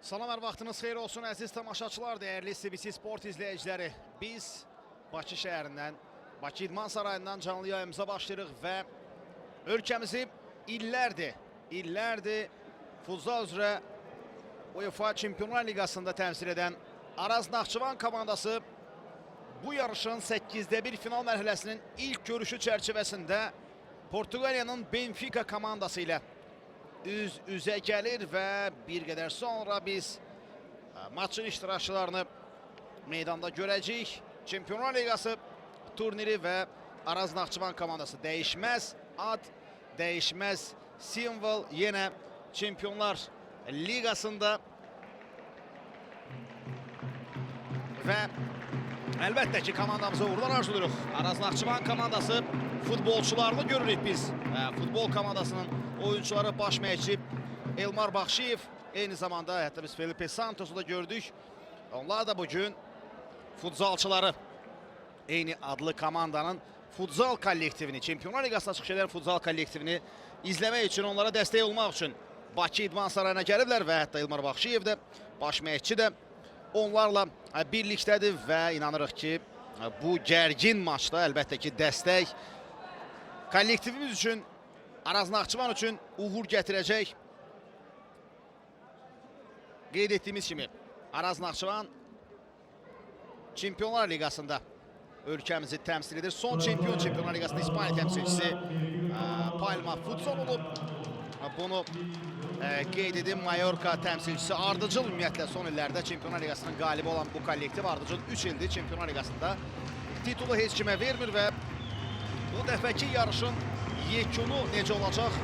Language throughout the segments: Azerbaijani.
Salam, hər vaxtınız xeyir olsun əziz tamaşaçılar, dəyərli CBC Sport izləyiciləri. Biz Bakı şəhərindən, Bakı İdman Sarayından canlı yayımıza başlayırıq və ölkəmizi illərdir futsal üzrə UEFA Çempionlar Liqasında təmsil edən Araz Naxçıvan komandası bu yarışın 8-də 1 final mərhələsinin ilk görüşü çərçivəsində Portuqaliyanın Benfica komandası ilə üz-üzə gəlir və bir qədər sonra biz maçın iştirakçılarını meydanda görəcəyik. Çempionlar Liqası turniri və Araz Naxçıvan komandası dəyişməz ad, dəyişməz simvol yenə Çempionlar Liqasında və əlbəttə ki, komandamıza uğurlar arzuluruq. Araz Naxçıvan komandası futbolçularını görürük biz. Futbol komandasının oyuncuları baş məşqçi Elmar Baxşiyev, eyni zamanda hətta biz Felipe Santos'u da gördük. Onlar da bugün futsalçıları, eyni adlı komandanın futsal kollektivini, Çempionlar Liqasına çıxış edən futsal kollektivini izləmək üçün, onlara dəstək olmaq üçün Bakı İdman Sarayına gəliblər və hətta Elmar Baxşiyev də, baş məşqçi də onlarla birlikdədir və inanırıq ki, bu gərgin maçda əlbəttə ki, dəstək kollektivimiz üçün, Araz Naxçıvan üçün uğur gətirəcək. Qeyd etdiyimiz kimi, Araz Naxçıvan Çempionlar Liqasında ölkəmizi təmsil edir. Son Çempionlar Liqasında İspaniya təmsilçisi Palma Futsal olub. Bunu qeyd edim, Mallorca təmsilçisi ardıcıl ümumiyyətlə son illərdə Çempionlar Liqasının qalibi olan bu kollektiv ardıcıl 3 ildir Çempionlar Liqasında titulu heç kimə vermir və bu dəfəki yarışın yekunu necə olacaq?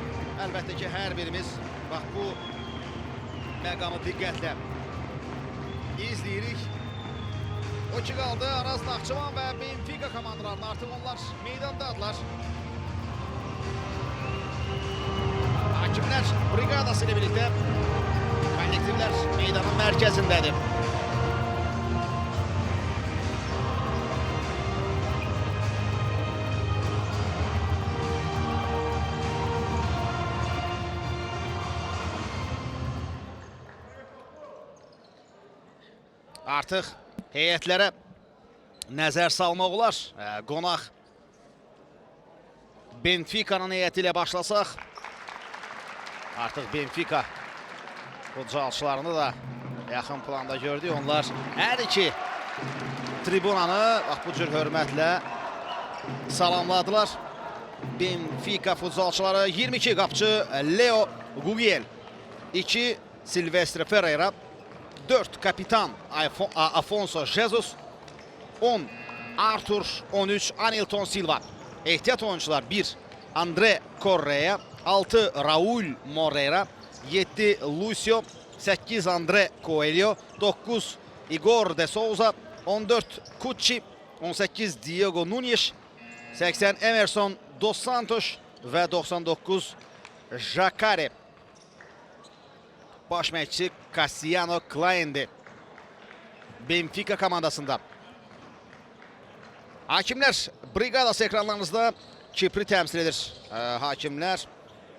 Əlbəttə ki, hər birimiz bax bu məqamı diqqətlə izləyirik. O ki qaldı Araz Naxçıvan və Benfica komandalarının, artıq onlar meydandadırlar. Hakimlər briqadası ilə birlikdə kollektivlər meydanın mərkəzindədir. Artıq heyətlərə nəzər salmaq olar. Qonaq Benfica'nın heyəti ilə başlasaq. Artıq Benfica futsalçılarını da yaxın planda gördük. Onlar hər iki tribunanı bu cür hörmətlə salamladılar. Benfica futsalçıları 22 qapçı Leo Gugiel, 2 Silvestre Ferreira, 4 kapitan Afonso Jesus, 10 Artur, 13 Anilton Silva. Ehtiyat oyuncular 1 Andre Correa, 6 Raul Moreira, 7 Lucio, 8 Andre Coelho, 9 Igor de Souza, 14 Cucci, 18 Diego Nunes, 80 Emerson Dos Santos və 99 Jacare. Baş məşqçi Cassiano Klein'di Benfica komandasında. Hakimlər briqadası ekranlarınızda Kipri təmsil edir. Hakimlər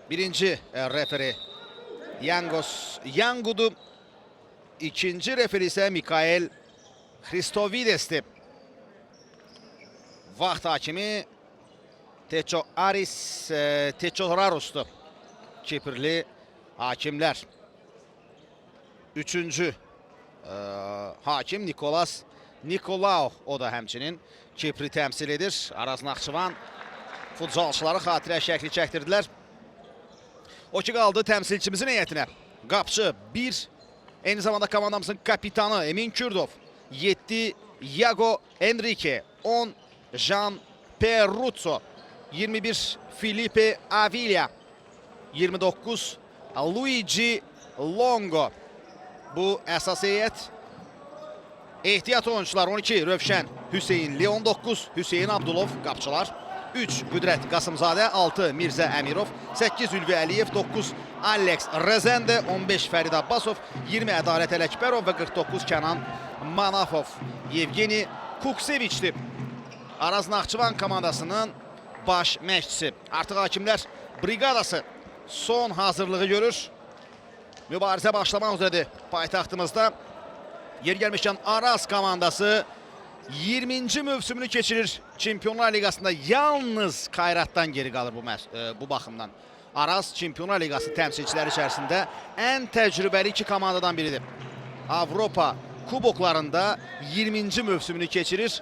birinci referi Yangos Yangudu, ikinci referi isə Mikael Christovides'ti. Vaxt hakimi Techo Aris Techorarus'tu. Kiprli hakimlər. Üçüncü hakim Nikolas Nikolau, o da həmçinin Kipri təmsil edir. Araz Naxçıvan futsalçıları xatirə şəkli çəkdirdilər. O ki qaldı təmsilçimizin heyətinə. Qapçı 1, eyni zamanda komandamızın kapitanı Emin Kürdov, 7 Iago Enrique, 10 Jean Perruzzo, 21 Felipe Avila, 29 Luigi Longo. Bu əsas heyət. Ehtiyat oyuncular 12 Rövşən Hüseynli, 19 Hüseyin Abdulov qapçılar, 3 Qüdrət Qasımzadə, 6 Mirzə Əmirov, 8 Ülvi Əliyev, 9 Alex Rezende, 15 Fərid Abbasov, 20 Ədalət Ələkbərov və 49 Kənan Manafov. Yevgeni Kukseviçdir Araz Naxçıvan komandasının baş məşqçisi. Artıq hakimlər briqadası son hazırlığı görür. mübarizə başlamaq üzrədir paytaxtımızda. Yer gəlmişkən Araz komandası 20-ci mövsümünü keçirir Çempionlar Liqasında. Yalnız Kayratdan geri qalır bu baxımdan. Araz Çempionlar Liqası təmsilçiləri içərisində ən təcrübəli iki komandadan biridir. Avropa kuboklarında 20-ci mövsümünü keçirir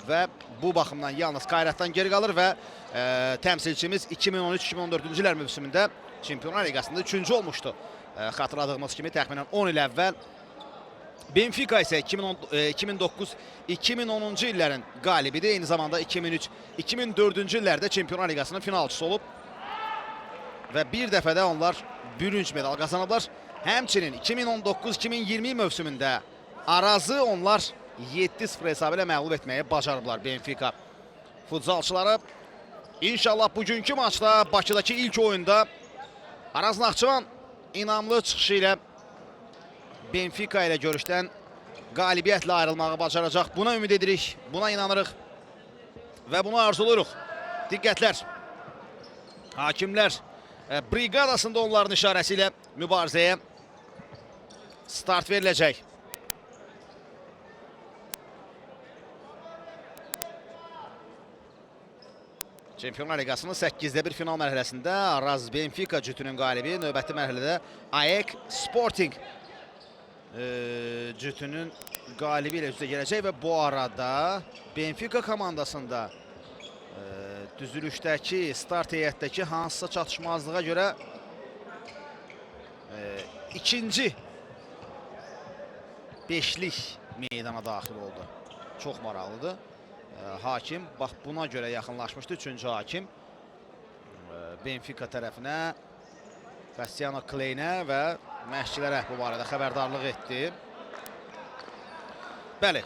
və bu baxımdan yalnız Kayratdan geri qalır və təmsilçimiz 2013-2014-cü illər mövsümündə Çempionlar Liqasında 3-cü olmuşdu. Xatırladığımız kimi təxminən 10 il əvvəl. Benfica isə 2009-2010-cu illərin qalibidir. Eyni zamanda 2003-2004-cü illərdə Çempionlar Liqasının finalçısı olub. Və bir dəfədə onlar bürünc medal qazanıblar. Həmçinin 2019-2020 mövsümündə Arazı onlar 7-0 hesabı ilə məğlub etməyə bacarıblar Benfica futzalçıları. İnşallah bugünkü maçda Bakıdakı ilk oyunda Araz Naxçıvan inamlı çıxışı ilə Benfica ilə görüşdən qalibiyyətlə ayrılmağı bacaracaq. Buna ümid edirik, buna inanırıq və bunu arzuluruq. Diqqətlər, hakimlər briqadasında onların işarəsi ilə mübarizəyə start veriləcək. Çempionlar Liqasının 8-də 1 final mərhələsində Araz Benfica cütünün qalibi, növbəti mərhələdə AEK Sporting cütünün qalibi ilə üzrə gələcək və bu arada Benfica komandasında düzülüşdəki, start heyətdəki hansısa çatışmazlığa görə ikinci beşlik meydana daxil oldu. Çox maraqlıdır. Hakim, bax buna görə yaxınlaşmışdı. Üçüncü hakim Benfica tərəfinə, Bastiano Kleynə və məşqçilərə bu barədə xəbərdarlıq etdi. Bəli,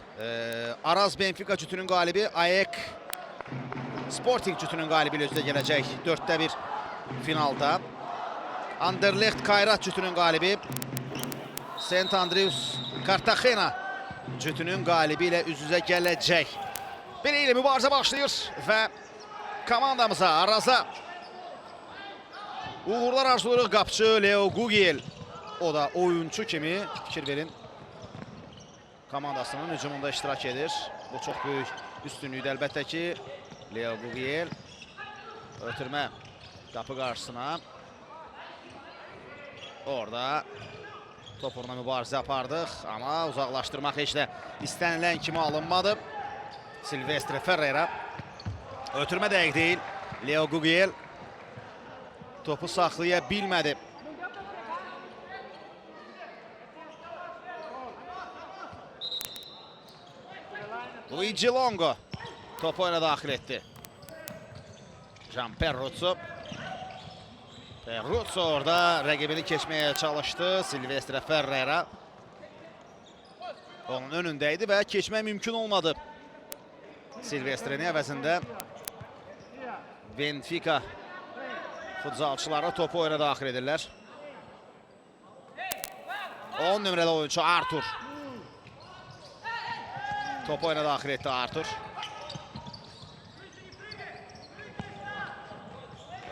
Araz Benfica cütünün qalibi, AEK Sporting cütünün qalibi ilə üzrə gələcək 4-də 1 finalda. Anderlecht Kayrat cütünün qalibi, St. Andrews Cartagena cütünün qalibi ilə üz-üzə gələcək. Belə ilə mübarizə başlayır və komandamıza, Araza uğurlar arzulayırıq. Qapçı Leo Gugiel, o da oyunçu kimi fikir verin, komandasının hücumunda iştirak edir. Bu çox böyük üstünlükdür əlbəttə ki. Leo Gugiel ötürmə qapı qarşısına. Orada top uğruna mübarizə apardıq, amma uzaqlaşdırmaq heç də istənilən kimi alınmadı. Silvestre Ferreira ötürmə dəqiq deyil. Leo Gugiel topu saxlaya bilmədi. Luigi Longo topu oyuna daxil etdi. Jean Perruzzo. Perruzzo orada rəqibini keçməyə çalışdı. Silvestre Ferreira onun önündəydi və keçmək mümkün olmadı. Silvestre'nin əvəzində Benfica futzalçıları topu oyuna daxil edirlər. 10 nömrəli oyuncu Artur. Topu oyuna daxil etdi Artur.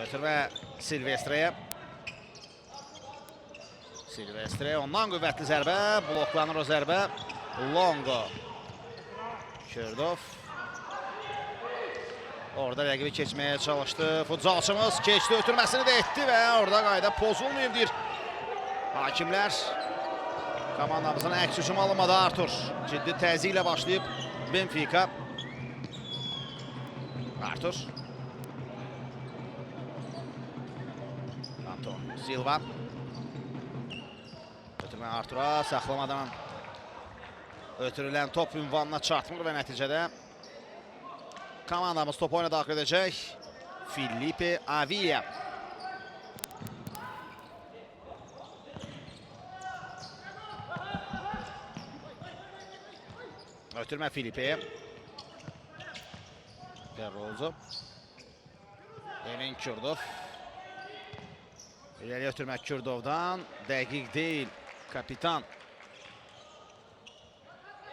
Ötürmə Silvestre'yə. Silvestre ondan qüvvətli zərbə. Bloklanır o zərbə. Longo. Kürdov. Orada rəqibi keçməyə çalışdı. Futzalçımız keçdi, ötürməsini də etdi və orada qayda pozulmayıb deyir hakimlər. Komandamızın əks hücumu alınmadı Artur. Ciddi təzyiq ilə başlayıb Benfica. Artur. Anton Silva. Ötürmə Artura, saxlamadan ötürülən top ünvanına çatmır və nəticədə komandamız top oyuna daxil edəcək. Filipe Avila. Ötürmə Filipe'yə. Perruzzo. Emin Kürdov. İleri ötürmə Kürdovdan. Dəqiq deyil. Kapitan.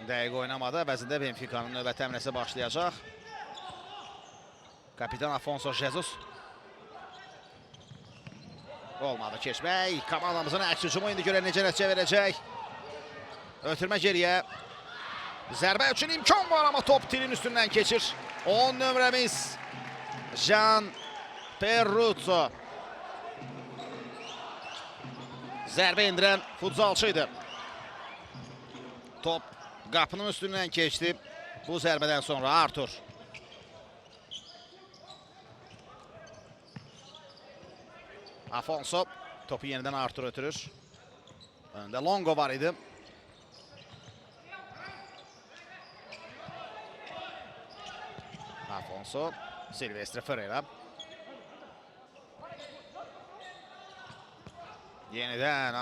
Dəqiq oynamadı. Əvəzində Benfica'nın növbəti həmləsi başlayacaq. Kapitan Afonso Jesus. Olmadı keçmək. Komandamızın əks hücumu indi görə necə nəticə verəcək. Ötürmə geriyə. Zərbə üçün imkan var, amma top tilin üstündən keçir. 10 nömrəmiz Jean Perruzzo. Zərbə indirən futzalçı idi. Top qapının üstündən keçdi. Bu zərbədən sonra Artur. Afonso topu yenidən Artur ötürür. Önündə Longo var idi. Afonso, Silvestre Ferreira. Yenidən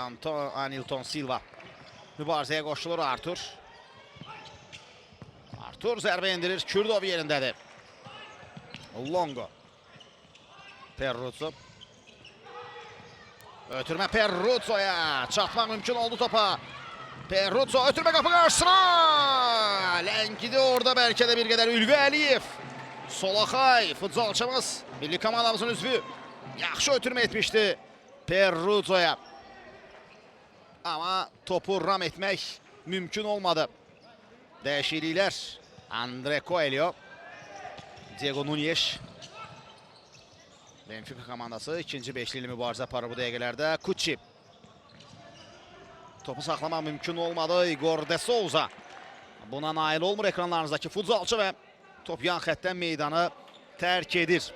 Anilton Silva mübarizəyə qoşulur Artur. Artur zərbə indirir, Kürdov yerindədir. Longo. Perruzzo. Ötürmə Perruzzo'ya. Çatmaq mümkün oldu topa. Perruzzo ötürmə qapı qarşısına. Ləngidi orada bəlkə də bir qədər Ülvi Əliyev. Solaxay, futzalçımız, milli komandamızın üzvü. Yaxşı ötürmə etmişdi Perruzzo'ya. Amma topu ram etmək mümkün olmadı. Dəyişikliklər. Andre Coelho. Diego Núñez. Benfica komandası ikinci beşlili mübarizə aparır bu dəqiqələrdə. Kuçi. Topu saxlamaq mümkün olmadı. Igor de Souza. Buna nail olmur ekranlarınızdakı futzalçı və top yan xəttdən meydanı tərk edir.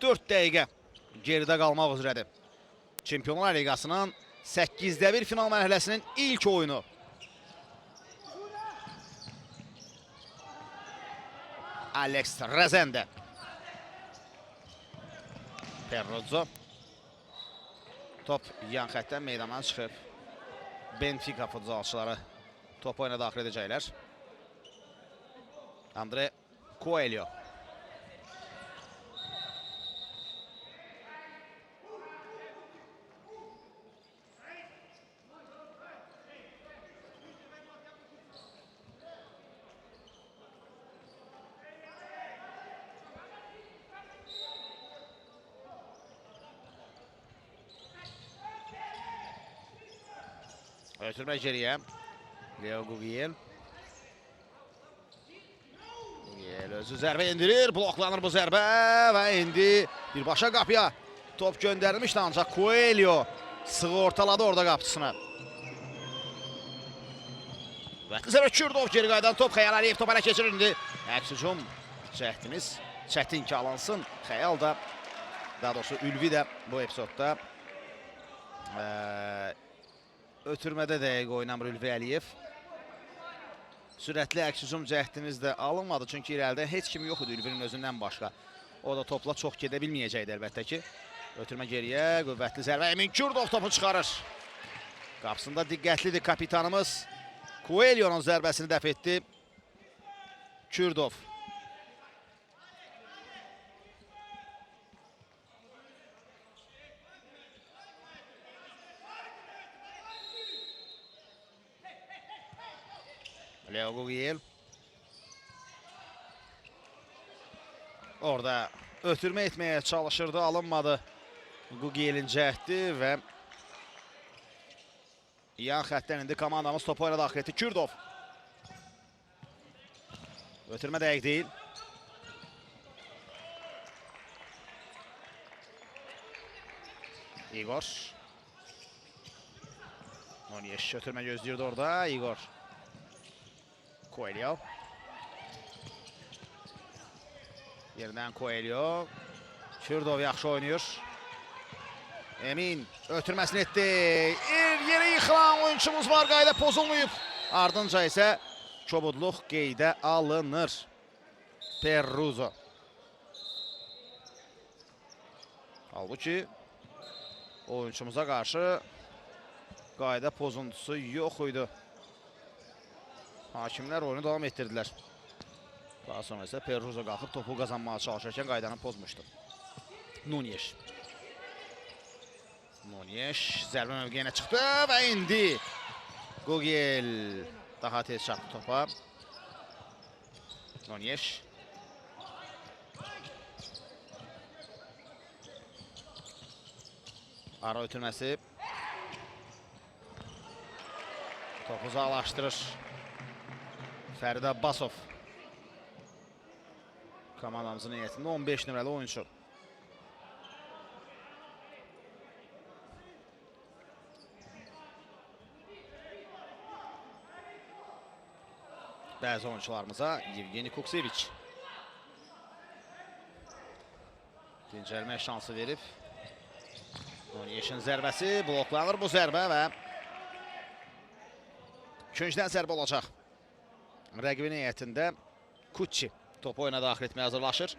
4 dəqiqə geridə qalmaq üzrədir. Çempionlar Liqasının 8-də 1 final mərhələsinin ilk oyunu. Alex Rezende. Perruzzo. Top yan xəttdən meydandan çıxıb. Benfica futzalçıları top oyuna daxil edəcəklər. Andre Coelho. Ötürmə geriyə. Leo Gugiel. Gugiel özü zərbə indirir. Bloklanır bu zərbə və indi birbaşa qapıya top göndərilmişdi, ancaq Coelho sığortaladı orada qapıcısını. Zərbə Kürdov geri qaydan top. Xəyal Əliyev top ələ keçirir indi. Əks hücum cəhdimiz çətin ki alınsın. Xəyal da, daha doğrusu Ülvi də bu epizodda ötürmədə dəqiq oynamır Ülvi Əliyev. Sürətli əks hücum cəhdimiz də alınmadı, çünki irəlidə heç kim yox idi Ülvinin özündən başqa. O da topla çox gedə bilməyəcəkdi əlbəttə ki. Ötürmə geriyə, qüvvətli zərbə. Emin Kürdov topu çıxarır. Qapısında diqqətlidir kapitanımız. Coelho'nun zərbəsini dəf etdi Kürdov. Leo Gugiel. Orada ötürmə etməyə çalışırdı, alınmadı Gugiel'in cəhdi və yan xəttdən indi komandamız topu oyuna daxil etdi. Kürdov. Ötürmə dəqiq deyil. Igor. Núñez ötürmə gözləyirdi orada. Igor. Coelho. Yerindən Coelho. Kürdov yaxşı oynayır. Emin ötürməsini etdi. Yeri yıxılan oyunçumuz var, qayda pozulmayıb. Ardınca isə kobudluq qeydə alınır. Perruzzo. Halbuki oyunçumuza qarşı qayda pozuntusu yox idi. Hakimlər oyunu davam etdirdilər. Daha sonra isə Perruzzo qalxıb topu qazanmağa çalışarkən qaydanı pozmuşdu. Núñez. Núñez zərbə mövqeyinə çıxdı və indi Gugiel daha tez çatdı topa. Núñez. Ara ötürməsi. Topu uzaqlaşdırır. Fərid Abbasov. Komandamızın heyətində 15 nömrəli oyuncu. Bəzi oyuncularımıza Yevgeni Kukseviç dincəlmək şansı verib. Nunyeşin zərbəsi bloklanır bu zərbə və küncdən zərbə olacaq. Rəqibin heyətində Kutçi topu oyuna daxil etməyə hazırlaşır.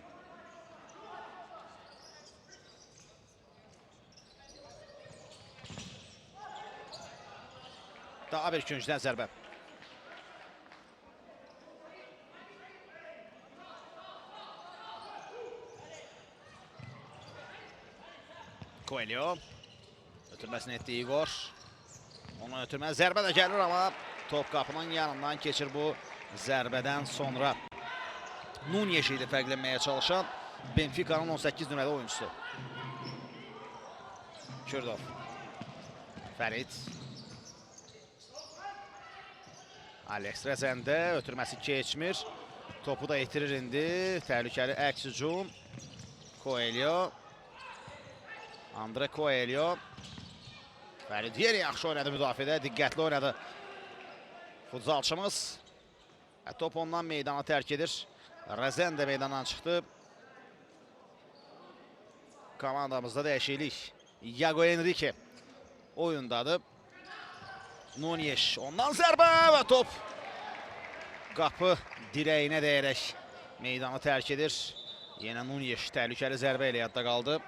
Daha bir küncdən zərbə. Coelho. Ötürməsini etdi Igor. Onu ötürməz. Zərbə də gəlir, amma top qapının yanından keçir bu zərbədən sonra. Nunyeş ilə fərqlənməyə çalışan Benfica'nın 18 nömrəli oyuncusu. Kürdov. Fərid. Alex Rezende. Ötürməsi keçmir. Topu da itirir indi. Təhlükəli əks hücum. Coelho. Andre Coelho. Fərid yeri yaxşı oynadı müdafiədə, diqqətli oynadı futzalçımız. Top ondan meydana tərk edir. Rezende meydandan çıxdı. Komandamızda dəyişiklik. Iago Enrique oyundadır. Nunyeş ondan zərbə və top qapı dirəyinə dəyərək meydanı tərk edir. Yenə Nunyeş təhlükəli zərbə ilə yadda qaldı.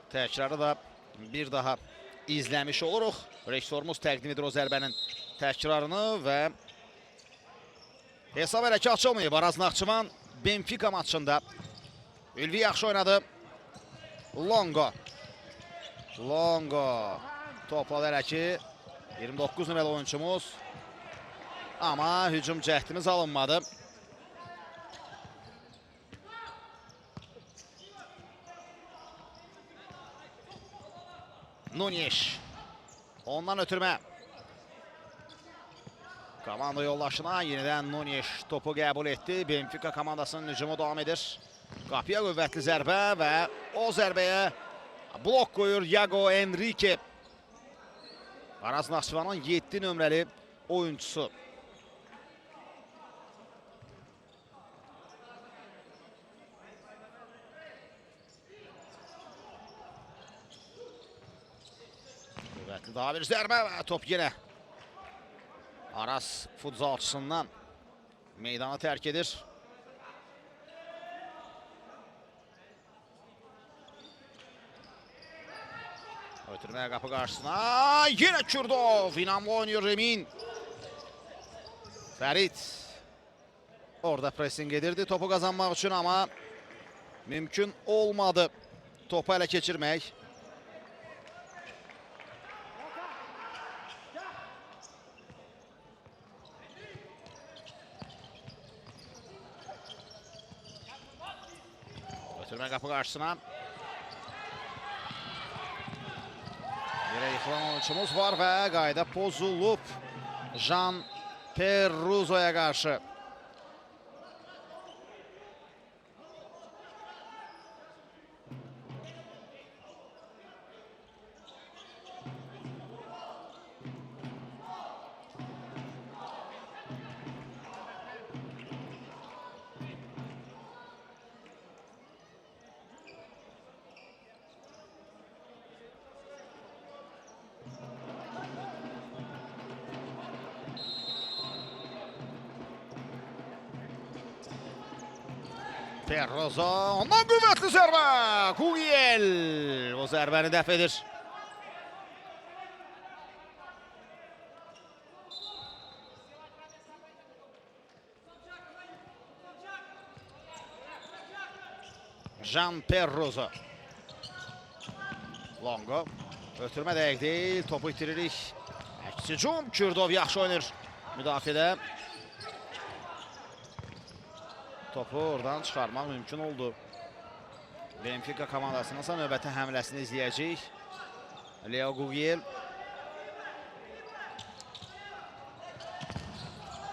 Təkrarı da bir daha izləmiş oluruq. Rejissorumuz təqdim edir o zərbənin təkrarını və hesab elə ki açılmayıb. Araz Naxçıvan Benfica maçında. Ülvi yaxşı oynadı. Longo. Topladı elə ki 29 nömrəli oyuncumuz. Amma hücum cəhdimiz alınmadı. Nunyeş. Ondan ötürmə. Komanda yoldaşına yenidən Nunyeş topu qəbul etdi. Benfica komandasının hücumu davam edir. Qapıya qüvvətli zərbə və o zərbəyə blok qoyur Iago Enrique. Araz Naxçıvanın 7 nömrəli oyuncusu. Daha bir zərbə və top yenə Araz futzalçısından meydanı tərk edir. Ötürməyə qapı qarşısına. Yenə Kürdov. İnamlı oynuyor Emin. Fərid. Orada pressing edirdi topu qazanmaq üçün, amma mümkün olmadı topu ələ keçirmək. Ötürmə qapı qarşısına. Yerə yıxılan oyuncumuz var və qayda pozulub Jean Perruzo'ya qarşı. Perrozo, ondan qüvvətli zərbə, Kugiel o zərbəni dəf edir. Jean Perrozo. Longo, ötürmə dəqiq deyil, topu itiririk. Əks hücum, Kürdov yaxşı oynayır müdafiədə. Topu oradan çıxarmaq mümkün oldu. Benfica komandasının ise növbəti həmləsini izləyəcək. Leo Gugiel.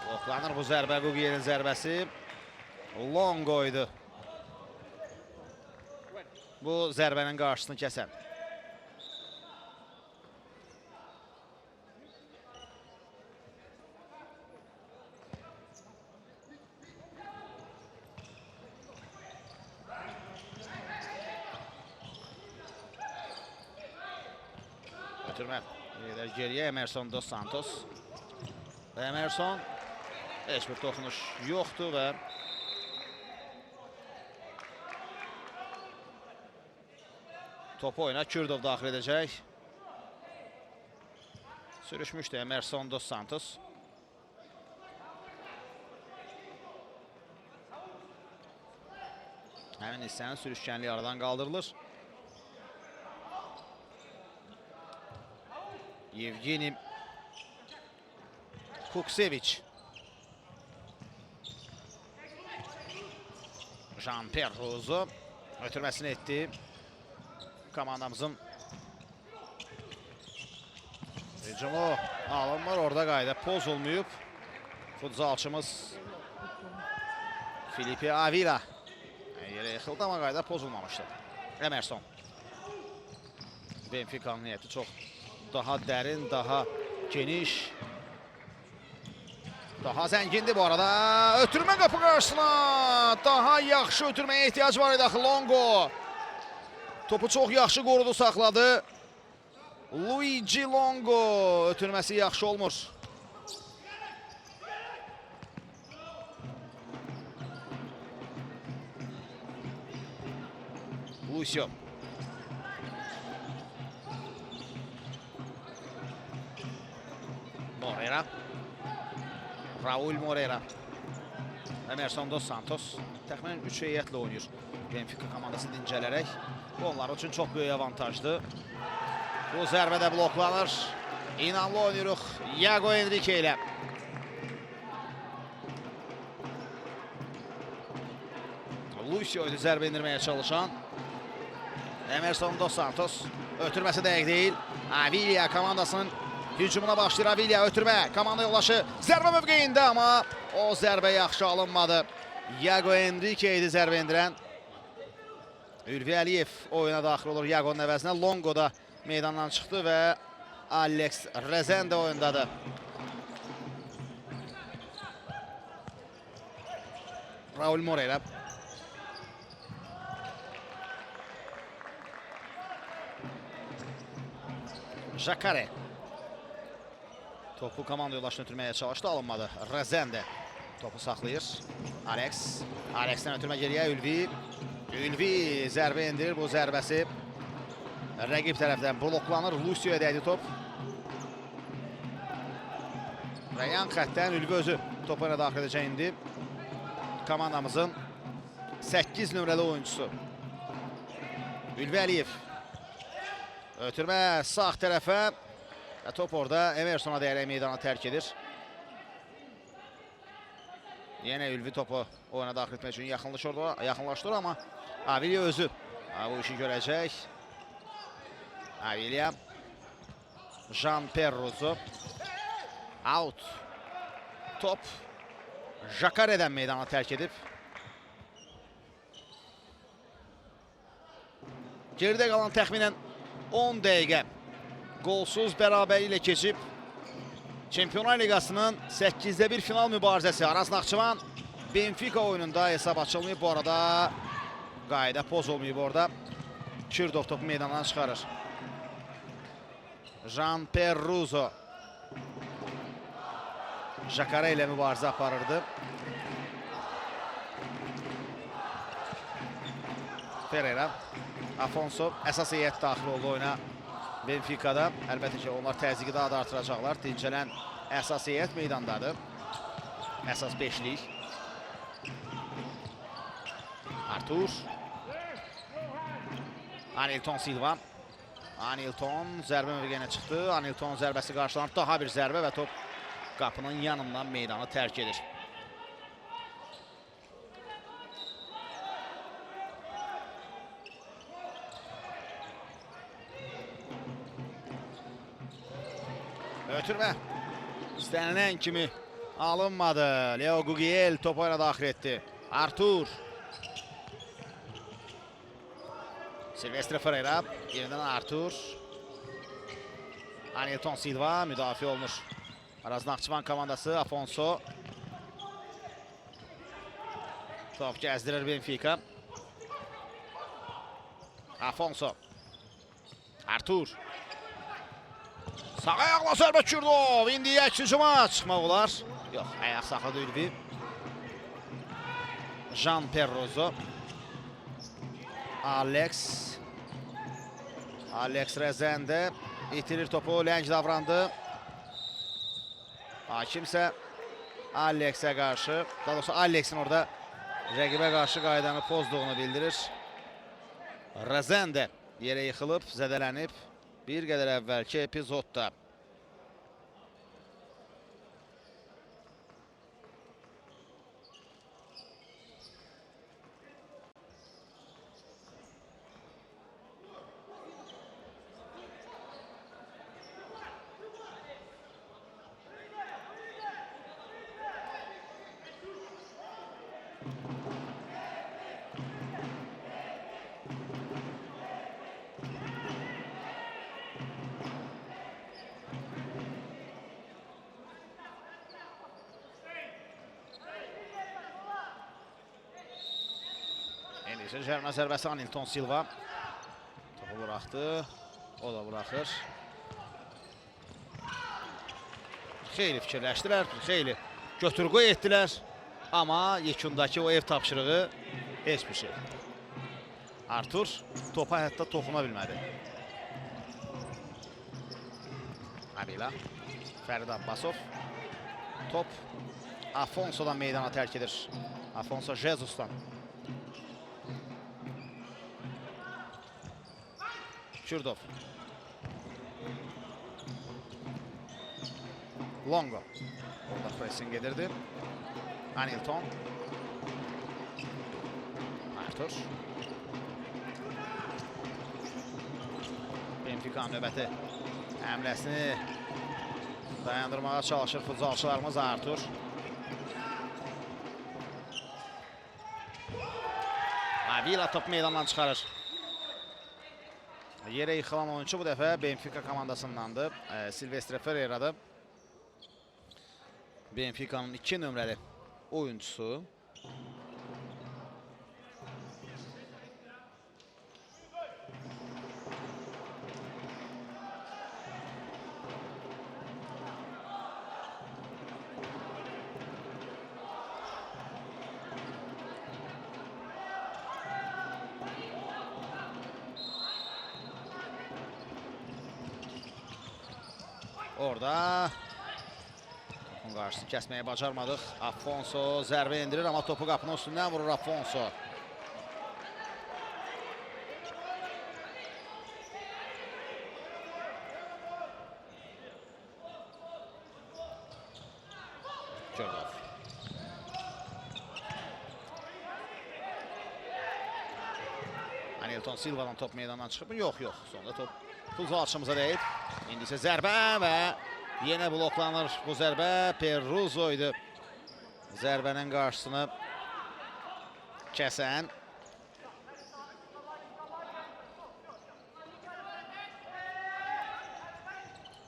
Bloklanır bu zərbə, Gugiel'in zərbəsi. Longo idi. Bu zərbənin qarşısını kəsən. Ötürmə. Geriyə Emerson dos Santos. Emerson. Heç bir toxunuş yoxdur və topu oyuna Kürdov daxil edəcək. Sürüşmüşdü Emerson dos Santos. Həmin hissənin sürüşkənliyi aradan qaldırılır. Yevgeni Kukseviç. Jean-Pierre Rozo ötürməsini etdi. Komandamızın hücumu alınmır. Orada qayda pozulmayıb. Futzalçımız Filipe Avila yerə yıxıldı, amma qayda pozulmamışdı. Emerson. Benfica'nın niyyəti çox daha dərin, daha geniş, daha zəngindir bu arada. Ötürmə qapı qarşısına. Daha yaxşı ötürməyə ehtiyac var idi axı Longo. Topu çox yaxşı qorudu, saxladı. Luigi Longo ötürməsi yaxşı olmur. Lucio. Moreira. Raul Moreira. Emerson dos Santos. Təxminən 3 heyətlə oynayır. Benfica komandası dincələrək. Bu onlar üçün çox böyük avantajdır. Bu zərbədə bloklanır. İnanlı oynayırıq Iago Henrique ilə. Lucio idi zərbə indirməyə çalışan. Emerson dos Santos. Ötürməsi dəqiq deyil. Avila komandasının hücumuna başlayır. Avila ötürmə. Komanda yolaşı zərbə mövqeyində, amma o zərbə yaxşı alınmadı. Iago Henrique idi zərbə indirən. Ülvi Əliyev oyuna daxil olur Iago'nun əvəzinə. Longo da meydandan çıxdı və Alex Rezende oyundadır. Raul Moreira. Jacare. Topu komanda yoldaşını ötürməyə çalışdı, alınmadı. Rezende topu saxlayır. Alex. Alex'dən ötürmə geriyə Ülvi. Ülvi zərbə indirir. Bu zərbəsi rəqib tərəfdən bloklanır. Lucio'ya dəydi top. Və yan xəttdən Ülvi özü topu ilə daxil edəcək indi. Komandamızın 8 nömrəli oyuncusu. Ülvi Əliyev. Ötürmə sağ tərəfə. Və top orada Emerson'a dəyərək meydanı tərk edir. Yenə Ülvi topu oyuna daxil etmək üçün yaxınlaşdırır, amma Avila özü bu işi görəcək. Avila. Jean-Pierre Rozo. Out. Top Jacare'dən meydanı tərk edib. Geridə qalan təxminən 10 dəqiqə qolsuz bərabəri ilə keçib Çempionlar Liqasının 8-də 1 final mübarizəsi. Araz Naxçıvan Benfica oyununda hesab açılmayıb. Bu arada qayda pozulmayıb orada. Kürdov topu meydandan çıxarır. Jean-Pierre Rozo Jacare ilə mübarizə aparırdı. Ferreira. Afonso əsas heyət daxil oldu oyuna Benfica'da. Əlbəttə ki, onlar təzyiqi daha da artıracaqlar. Dincələn əsas heyət meydandadır. Əsas beşlik. Artur. Anilton Silva. Anilton zərbə mövqeyinə çıxdı. Anilton zərbəsi qarşılanıb. Daha bir zərbə və top qapının yanından meydanı tərk edir. Ötürmə istənilən kimi alınmadı. Leo Gugiel topu ilə daxil etdi. Artur. Silvestre Ferreira. Yenidən Artur. Anilton Silva müdafiə olunur. Araz Naxçıvan komandası Afonso. Top gəzdirir Benfica. Afonso. Artur. Sağ ayaqla zərbə Kürdov. İndi hücuma çıxmaq olar. Yox, ayaq saxla deyil. Jean Perrozo. Alex Rezende itirir topu, lənc davrandı. Hakimsə Alex'e qarşı, daha doğrusu Alex'in orada rəqibə qarşı qaydanı pozduğunu bildirir. Rezende yerə yıxılıb, zədələnib bir qədər əvvəlki epizodda. Cərmə zərbəsi Anilton Silva. Topu buraxdı. O da buraxır. Xeyli fikirləşdilər. Xeyli götür-qoy etdilər. Amma yekundakı o ev tapşırığı heç bir şey. Artur topa hətta toxuna bilmədi. Abila. Fərid Abbasov. Top Afonso'dan meydana tərk edir. Afonso Jesus'tan. Kürdov. Longo. Orada pressing edirdi. Anilton. Artur. Benfica növbəti həmləsini dayandırmağa çalışır futzalçılarımız Artur. Avila top meydandan çıxarır. Yerə yıxılan oyuncu bu dəfə Benfica komandasındandır. Silvestre Ferreira'dır. Benfica'nın 2 nömrəli oyuncusu. Orada topun qarşısını kəsməyə bacarmadıq. Afonso zərbə indirir, amma topu qapının üstündən vurur Afonso. Kürdov. Anilton Silva'dan top meydandan çıxıb mı? Yox. Sonunda top futzalçımıza deyib. İndi isə zərbə və yenə bloklanır bu zərbə. Perrozo idi zərbənin qarşısını kəsən.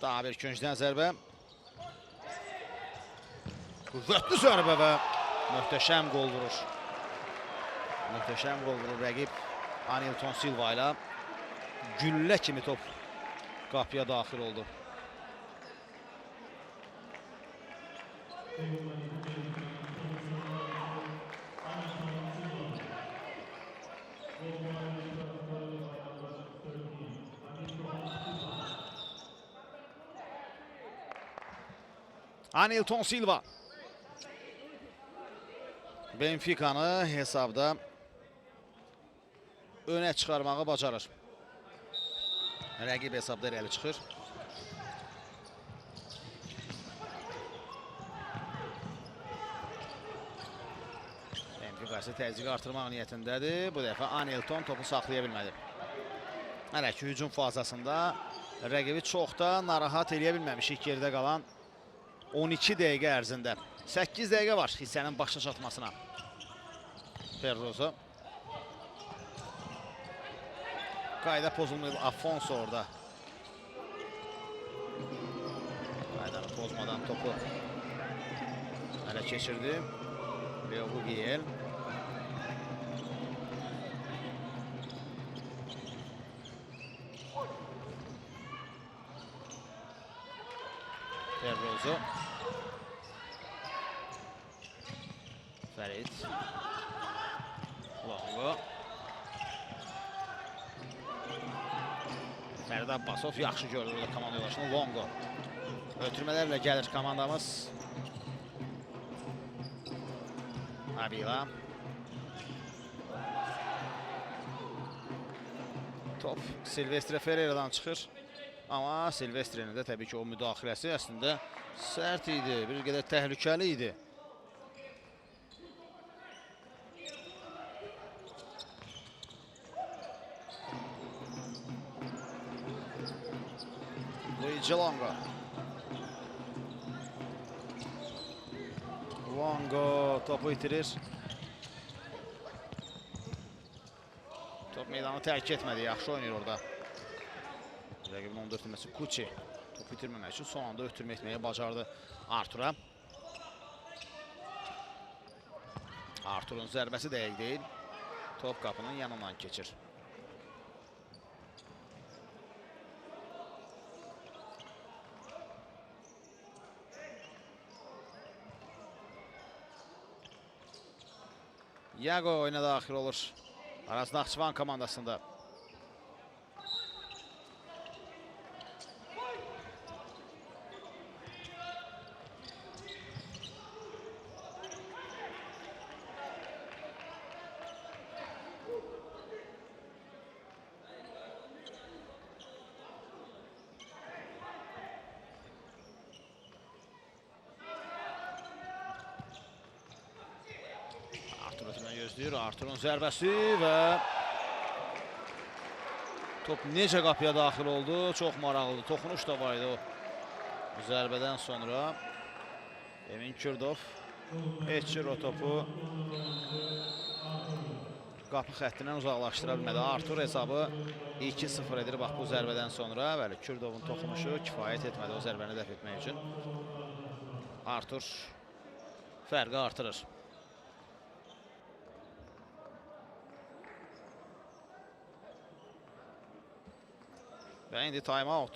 Daha bir küncdən zərbə. Qüvvətli zərbə və möhtəşəm qol vurur. Möhtəşəm qol vurur rəqib Anilton Silva ilə. Güllə kimi top qapıya daxil oldu. Anilton Silva Benfica'nı hesabda öne çıxarmağı bacarır. Rəqib hesabda irəli çıxır. Benfica təzyiqi artırmaq niyyətindədir. Bu dəfə Anilton topu saxlaya bilmədi. Hələ ki hücum fazasında rəqibi çox da narahat eləyə bilməmişik geridə qalan 12 dəqiqə ərzində. 8 dəqiqə var hissənin başa çatmasına. Ferrozo. Qayda pozulmayıb Afonso orada. Qaydanı pozmadan topu ələ keçirdi. Leo Bugiel. Ferrozo. Ferit. Longo. Fərid Abbasov yaxşı görür orada komanda yoldaşını. Longo. Ötürmələrlə gəlir komandamız. Avila. Top Silvestre Ferreira'dan çıxır. Amma Silvestre'nin də təbii ki o müdaxiləsi əslində sərt idi, bir qədər təhlükəli idi. Luigi Longo. Longo topu itirir. Top meydanı tərk etmədi, yaxşı oynayır orada. Rəqibin 14 ilməsi Kuçi. Top itirməmək üçün son anda ötürmə etməyə bacardı Artura. Artur'un zərbəsi dəqiq deyil. Top qapının yanından keçir. Yago oyuna daxil olur. Araz Naxçıvan komandasında. Artur'un zərbəsi və top necə qapıya daxil oldu, çox maraqlıdır. Toxunuş da var idi o zərbədən sonra. Emin Kürdov Etçir o topu qapı xəttindən uzaqlaşdıra bilmədi. Artur hesabı 2-0 edir bax bu zərbədən sonra. Bəli, Kürdovun toxunuşu kifayət etmədi o zərbəni dəf etmək üçün. Artur fərqi artırır. Və indi time out.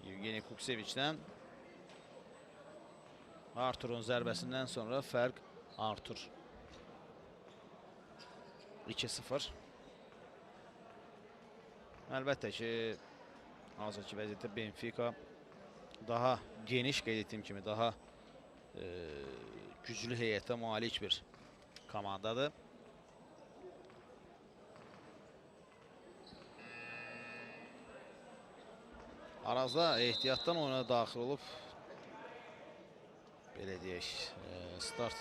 Yevgeni Kukseviç'dən. Artur'un zərbəsindən sonra fərq Artur. 2-0. Əlbəttə ki, hazırki vəziyyətdə Benfica daha geniş qeyd etdiyim kimi, daha güclü heyətə malik bir komandadır. Arazda ehtiyatdan oyuna daxil olub, belə deyək, start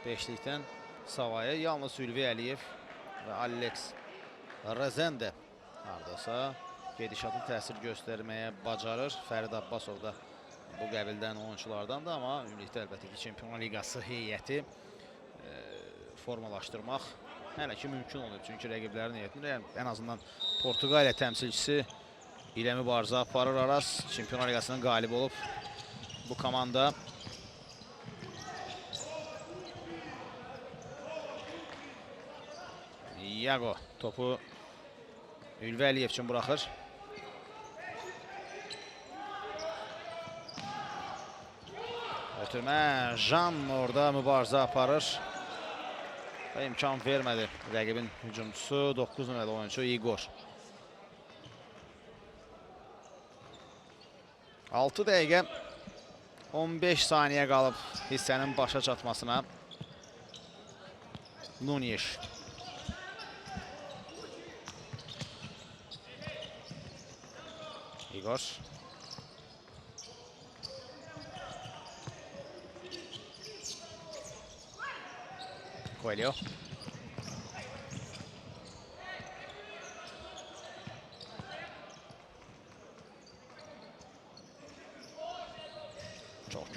5-likdən Savaya yalnız Ülvi Əliyev və Alex Rezende haradasa gedişatı təsir göstərməyə bacarır. Fərid Abbasov da bu qəbildən oyunculardandır, amma ümumilikdə əlbəttə ki, Çempionlar Liqası heyəti formalaşdırmaq hələ ki mümkün olur. Çünki rəqiblərin heyətində ən azından Portuqaliya təmsilçisi ilə mübarizə aparır Araz. Çempionlar Liqasının qalibi olub bu komanda. Yago topu Ülvi Əliyev üçün buraxır. Ötürmə, Jan orada mübarizə aparır. Və imkan vermədi rəqibin hücumçusu 9 nömrəli oyuncu Igor. 6 dəqiqə 15 saniyə qalıb hissənin başa çatmasına. Nunez. Igor. Coelho.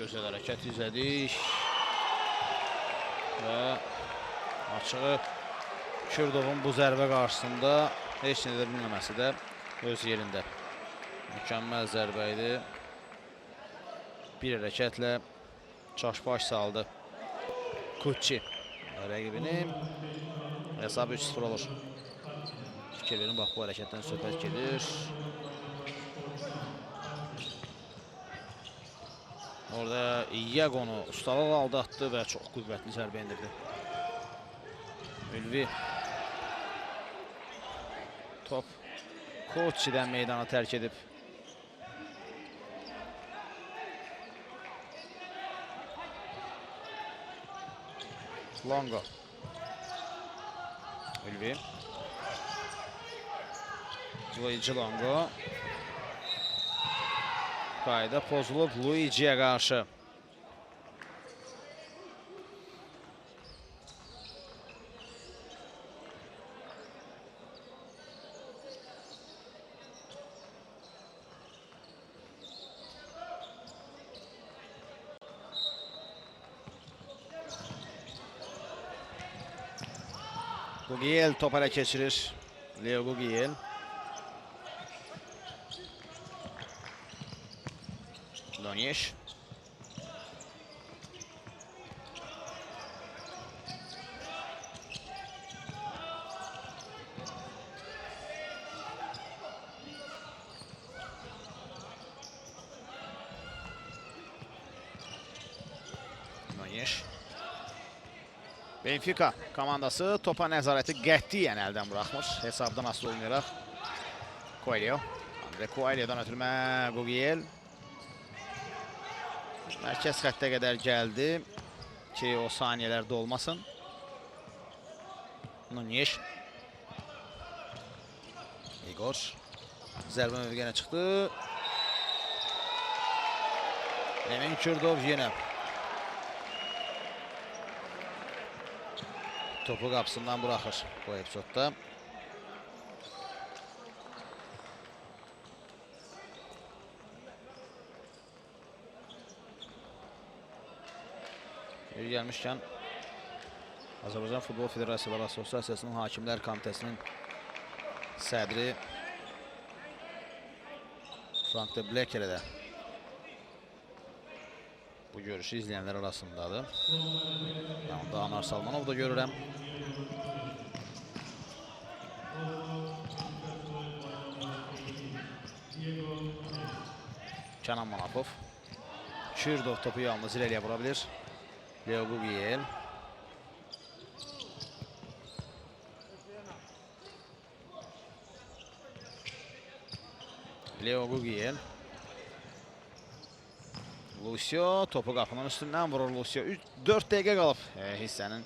Gözəl hərəkət izlədik. Və açığı Kürdovun bu zərbə qarşısında heç nə edə bilməməsi də öz yerində. Mükəmməl zərbə idi. Bir hərəkətlə çaş-baş saldı Kucci rəqibini. Hesab 3-0 olur. Fikir verin, bax bu hərəkətdən söhbət gedir. Orada Yagonu ustalıq aldatdı və çox qüvvətli zərbə indirdi. Ülvi top Kucci'dən meydana tərk edib. Longo. Ülvi. Luigi Longo. Qayda pozulub Luigi'yə qarşı. Gugiel top ələ keçirir. Leo Gugiel. Donyeş. Donyeş. Benfica komandası topa nəzarəti qətiyyən əldən buraxmır. Hesabdan asılı olmayaraq. Coelho. Andre Coelho'dan ötürmə Gugiel. Mərkəz xəttə qədər gəldi ki, o saniyələrdə olmasın. Nunyeş. Igor. Zərbə mövqəyinə çıxdı. Emin Kürdov yenə. Topu qapısından buraxır bu epizodda. Gəlmişkən Azərbaycan Futbol Federasiyaları Assosiasiyasının Hakimlər Komitəsinin sədri Frank de Bleker də bu görüşü izləyənlər arasındadır. Yanında Anar Salmanov da görürəm. Kenan Manapov. Kürdov topu yalnız irəliyə vura bilir. Leo Gugiel. Leo Gugiel. Lucio topu qapının üstündən vurur Lucio. 4 dəqiqə qalıb hissənin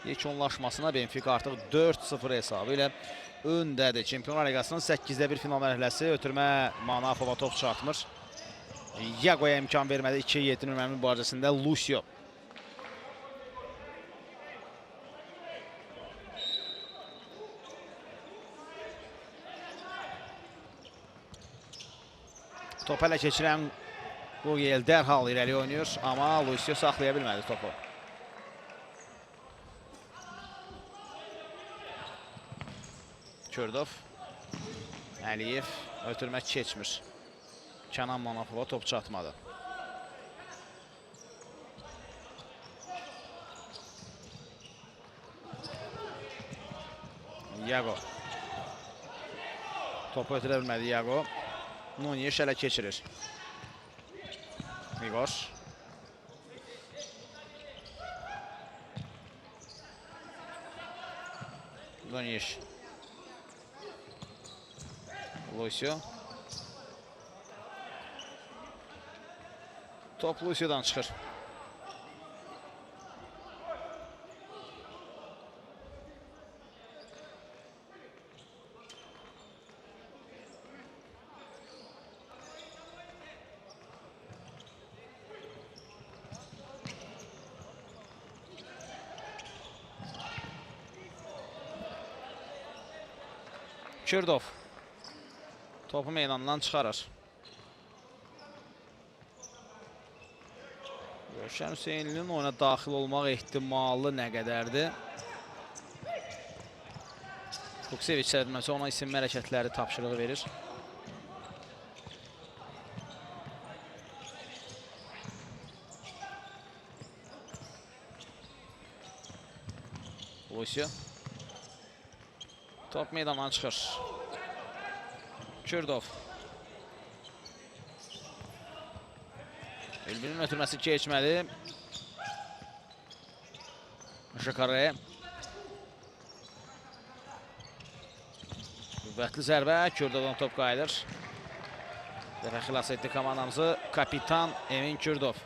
yekunlaşmasına. Benfica artıq 4-0 hesabı ilə öndədir. Çempionlar Liqasının 8-də 1 final mərhələsi. Ötürmə Manafova top çarpmır. Yagoya imkan vermədi. 2-7 nömrənin mübarizəsində Lucio. Top ələ keçirən Gugiel dərhal irəli oynuyor, amma Lucio saxlaya bilmədi topu. Kürdov. Əliyev ötürmə keçmir. Kenan Manafova top çatmadı. Yago. Topu ötürə bilmədi Yago. Nunyeş ələ keçirir. Igor. Nunyeş. Lucio. Top Lucio'dan çıxır. Kürdov topu meydandan çıxarır. Rövşən Hüseynlinin oyuna daxil olmaq ehtimalı nə qədərdir? Kukseviç sərdirməsi ona isim hərəkətləri tapşırığı verir. Lucio. Top meydandan çıxır. Kürdov. Elbinin ötürməsi keçmədi. Jakare. Qüvvətli zərbə. Kürdovdan top qayıdır. Dəfə xilas etdi komandamızı kapitan Emin Kürdov.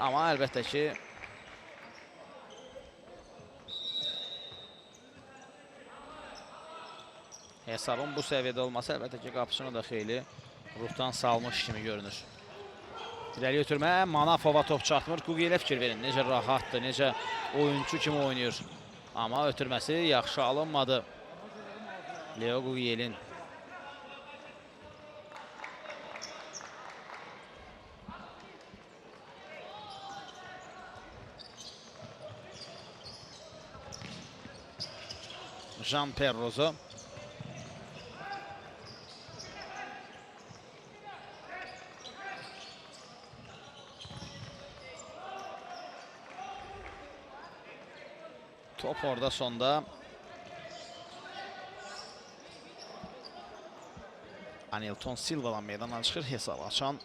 Amma əlbəttə ki, hesabın bu səviyyədə olması əlbəttə ki, qapısını da xeyli ruhdan salmış kimi görünür. İrəli ötürmə, Manafova top çatmır. Qugiyelə fikir verin, necə rahatdır, necə oyuncu kimi oynayır. Amma ötürməsi yaxşı alınmadı. Leo Qugiyelin. Jean Perrozo. Top orada sonda. Anilton Silva'dan meydandan çıxır. Hesab açan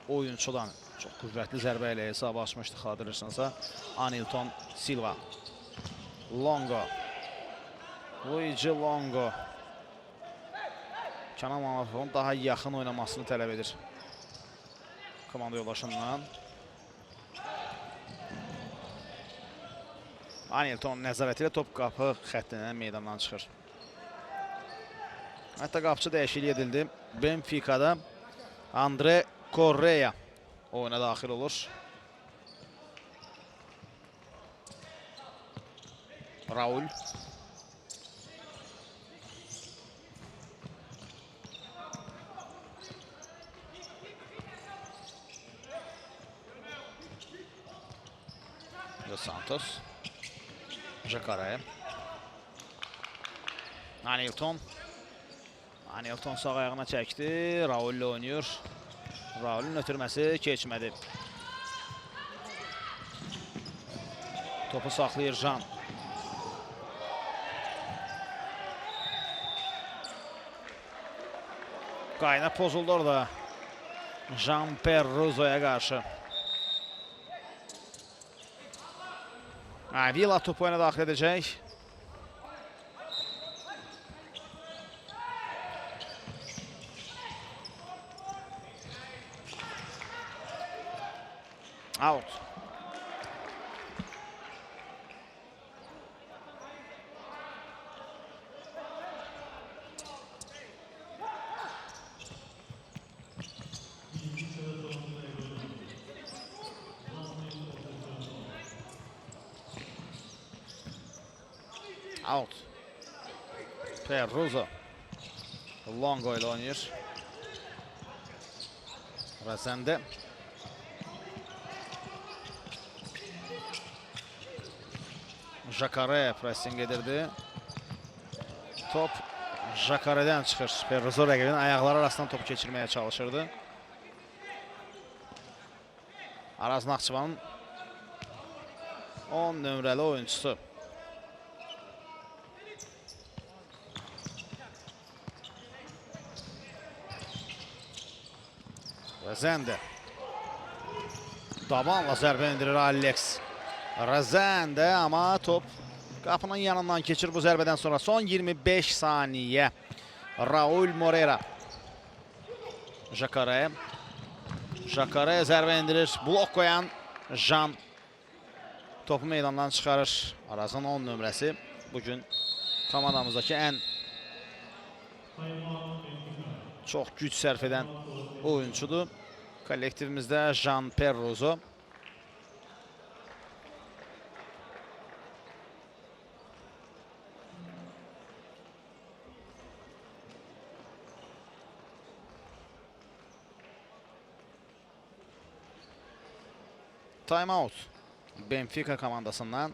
oyuncudan çox qüvvətli zərbə ilə hesab açmışdı, xatırlayırsanızsa. Anilton Silva. Longo. Luigi Longo. Kenan Manafovun daha yaxın oynamasını tələb edir komanda yoldaşından. Anilton nəzarəti ilə top qapı xəttindən meydandan çıxır. Hətta qapıcı dəyişiklik edildi. Benfica'da Andre Correa oyuna daxil olur. Raul. Dos Santos. Jakare. Anilton. Anilton sağ ayağına çəkdi. Raul ilə oynayır. Raul'un ötürməsi keçmədi. Topu saxlayır Jean. Qayna pozuldu orada. Jean Perrozo'ya qarşı. Villa topu oyuna daxil edəcək. Out. Out. Perrozo. Longo ile oynuyor. Razende. Jakare pressing edirdi. Top Jakare'den çıxır. Perrozo rəqibinin ayaqları arasından topu keçirməyə çalışırdı. Araz Naxçıvanın 10 nömrəli oyuncusu. Razende. Dabanla zərbə indirir Alex. Razende ama top qapının yanından keçir bu zərbədən sonra. Son 25 saniyə. Raul Moreira. Jakare. Jakare zərbə indirir. Blok qoyan Jean. Topu meydandan çıxarır. Arazın 10 nömrəsi bugün komandamızdakı ən çox güc sərf edən oyuncudur. Kollektivimizdə Jean Perrozo. Time-out Benfica komandasından.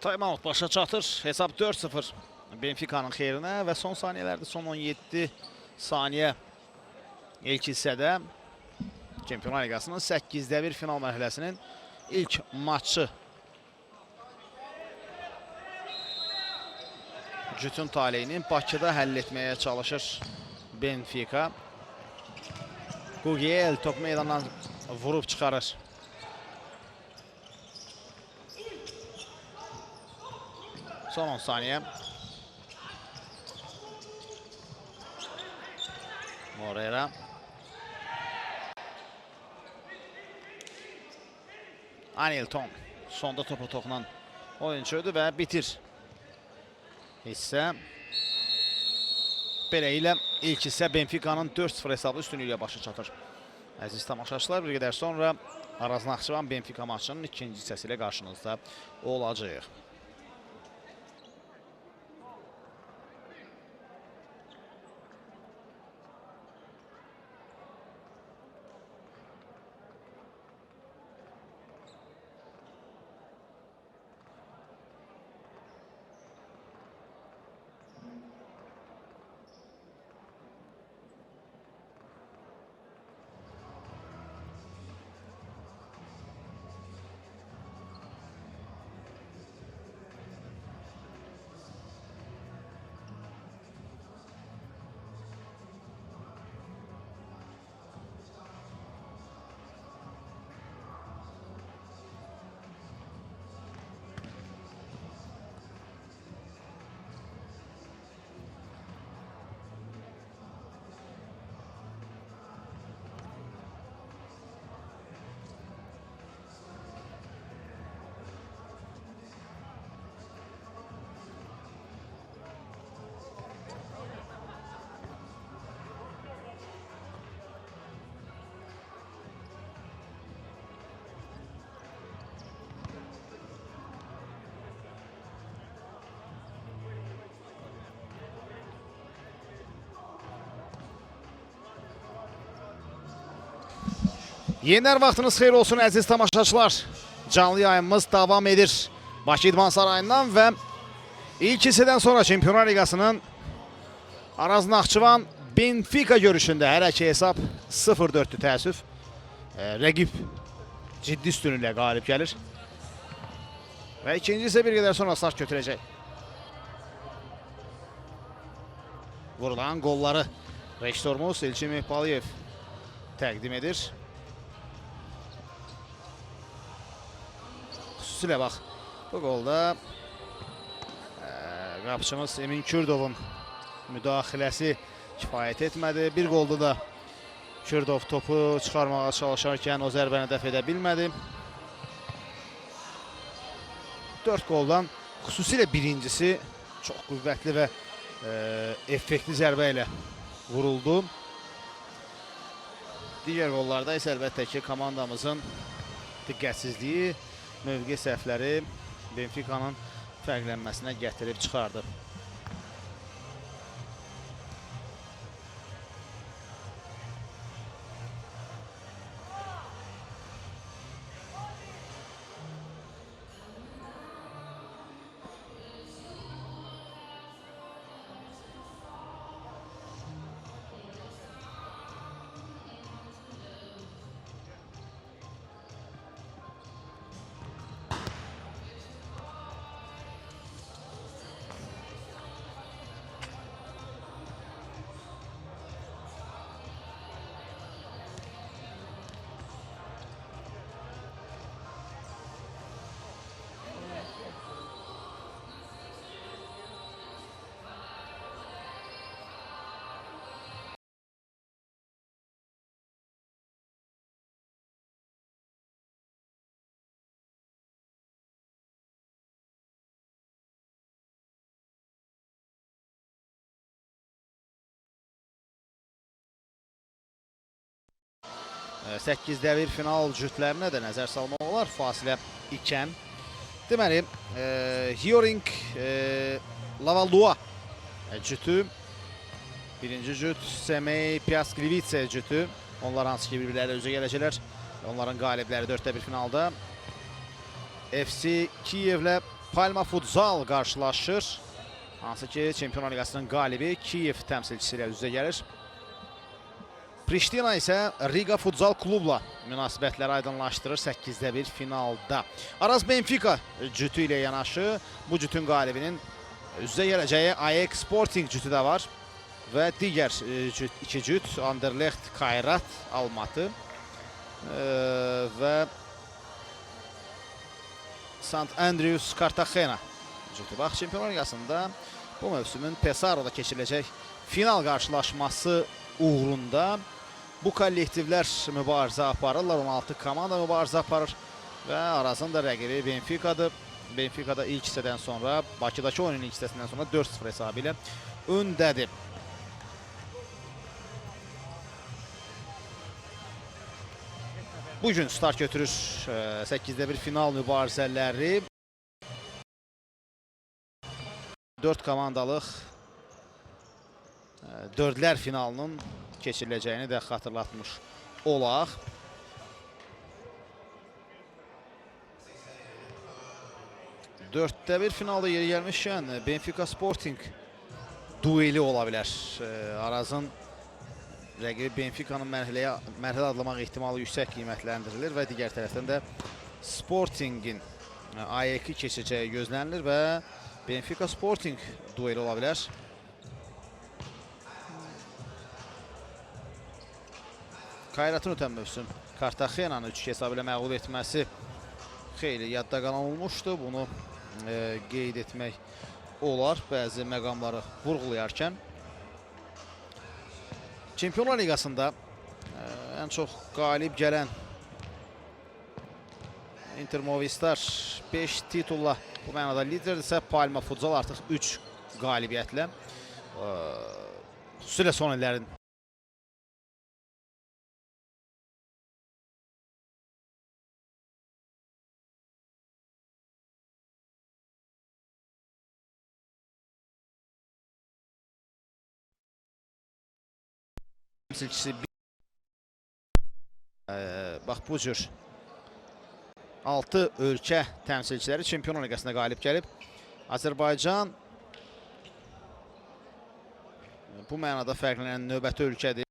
Time-out başa çatır. Hesab 4-0 Benfica'nın xeyrinə və son saniyələrdə son 17 saniyə ilk hissədə Çempionlar Liqasının 8-də 1 final mərhələsinin ilk maçı. Cütün taleyini Bakıda həll etməyə çalışır Benfica. Gugiel top meydandan vurub çıxarır. Son 10 saniye. Moreira. Anilton. Sonda topu toxunan oyuncudur və bitir. Hissə. Belə ilə ilk hissə Benfica'nın 4-0 hesablı üstünlüyüyle başa çatır. Əziz tamaşaçılar, bir qədər sonra Araz Naxçıvan Benfica maçının ikinci hissəsi ilə qarşınızda olacaq. Yenilər vaxtınız xeyir olsun əziz tamaşaçılar. Canlı yayımımız davam edir Bakı İdman Sarayından və ilk hissədən sonra Çempionlar Liqasının Araz Naxçıvan Benfica görüşündə hər iki hesab 0-4'tü təəssüf. Rəqib ciddi üstünlüklə qalib gəlir. Və ikinci isə bir qədər sonra start götürəcək. Vurulan qolları rejissorumuz Elçin Mehbaliyev təqdim edir. Xüsusilə bax, bu qolda qapıcımız Emin Kürdovun müdaxiləsi kifayət etmədi. Bir qolda da Kürdov topu çıxarmağa çalışarkən o zərbəni dəf edə bilmədi. 4 qoldan xüsusilə birincisi çox qüvvətli və effektli zərbə ilə vuruldu. Digər qollarda isə əlbəttə ki, komandamızın diqqətsizliyi, mövqe səhvləri Benfica'nın fərqlənməsinə gətirib çıxardı. 8-də 1 final cütlərinə də nəzər salmaq olar. Fasilə ikən. Deməli, Hyoring Lavaldua cütü. Birinci cüt Semey Piasklivitse cütü. Onlar hansı ki bir-birləri üzə gələcəklər. Onların qalibləri 4-də 1 finalda. FC Kiyevlə Palma Futsal qarşılaşır. Hansı ki Çempionlar Liqasının qalibi Kiyev təmsilçisi ilə üzə gəlir. Priştina isə Riga Futsal klubla münasibətləri aydınlaşdırır 8-də 1 finalda. Araz Benfica cütü ilə yanaşı bu cütün qalibinin üzə gələcəyi AEK Sporting cütü də var. Və digər iki cüt Anderlecht Kayrat Almatı və Sant Andrews Cartagena cütü. Bax, Çempionlar Liqasında bu mövsümün Pesaro'da keçiriləcək final qarşılaşması uğrunda bu kollektivlər mübarizə aparırlar. 16 komanda mübarizə aparır və Arazın da rəqibi Benfica'dır. Benfica da ilk hissədən sonra, Bakıdakı oyunun ilk hissəsindən sonra 4-0 hesabı ilə öndədir. Bugün start götürür 8-də 1 final mübarizələri. 4 komandalıq dördlər finalının keçiriləcəyini də xatırlatmış olaq. Dörddə bir finalda yeri gəlmişkən Benfica Sporting dueli ola bilər. Arazın rəqibi Benfica'nın mərhələ adlamaq ehtimalı yüksək qiymətləndirilir və digər tərəfdən də Sporting'in AEK-i keçəcəyi gözlənilir və Benfica Sporting dueli ola bilər. Kayratın ötən mövsüm Cartagena'nı 3-2 hesabı ilə məğlub etməsi xeyli yadda qalan olmuşdu. Bunu qeyd etmək olar bəzi məqamları vurğulayarkən. Çempionlar Liqasında ən çox qalib gələn Inter Movistar 5 titulla bu mənada liderdirsə, Palma Futsal artıq 3 qalibiyyətlə xüsusilə son illərin təmsilçisi bax bu cür 6 ölkə təmsilçiləri Çempionlar Liqasında qalib gəlib. Azərbaycan bu mənada fərqlənən növbəti ölkədir.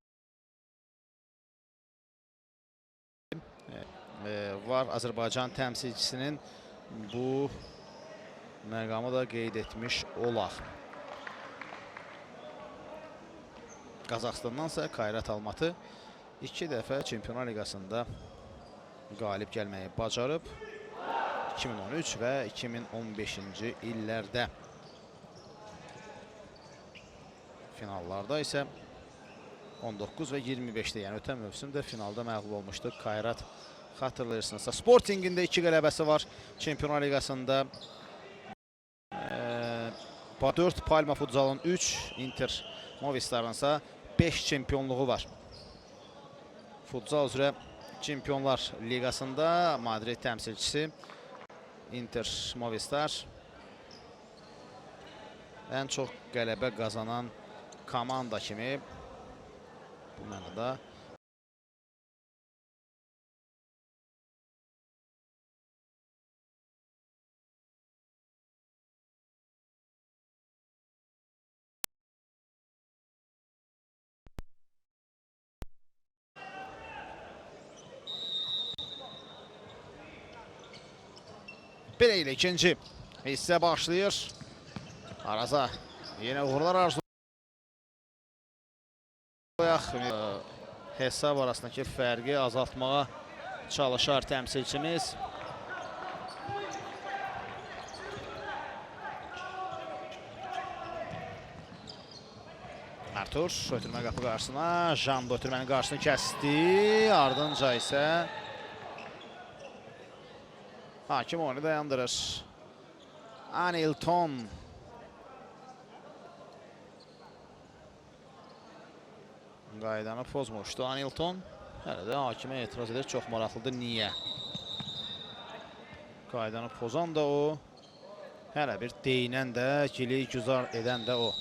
Var Azərbaycan təmsilçisinin bu məqamı da qeyd etmiş olaq. Qazaxıstandansa Kayrat Almatı 2 dəfə Çempionlar Liqasında qalib gəlməyi bacarıb. 2013 və 2015-ci illərdə. Finallarda isə 19 və 25-də, yəni ötən mövsümdə finalda məğlub olmuşdu Kayrat, xatırlayırsınızsa. Sporting'in də 2 qələbəsi var Çempionlar Liqasında. 4 Palma Futsalın 3, Inter Movistar'ınsa 5 çempionluğu var. Futsal üzrə Çempionlar Liqasında Madrid təmsilçisi Inter Movistar ən çox qələbə qazanan komanda kimi bu mənada belə ilə ikinci hissə başlayır. Araza yenə uğurlar arzulayaq. Hesab arasındakı fərqi azaltmağa çalışar təmsilçimiz. Artur ötürmə qapı qarşısına. Jan da ötürmənin qarşısını kəsdi. Ardınca isə hakim oyunu dayandırır. Anilton. Qaydanı pozmuşdu Anilton. Hələ də hakimə etiraz edir. Çox maraqlıdır. Niyə? Qaydanı pozan da o. Hələ bir deyinən də, gili güzar edən də o.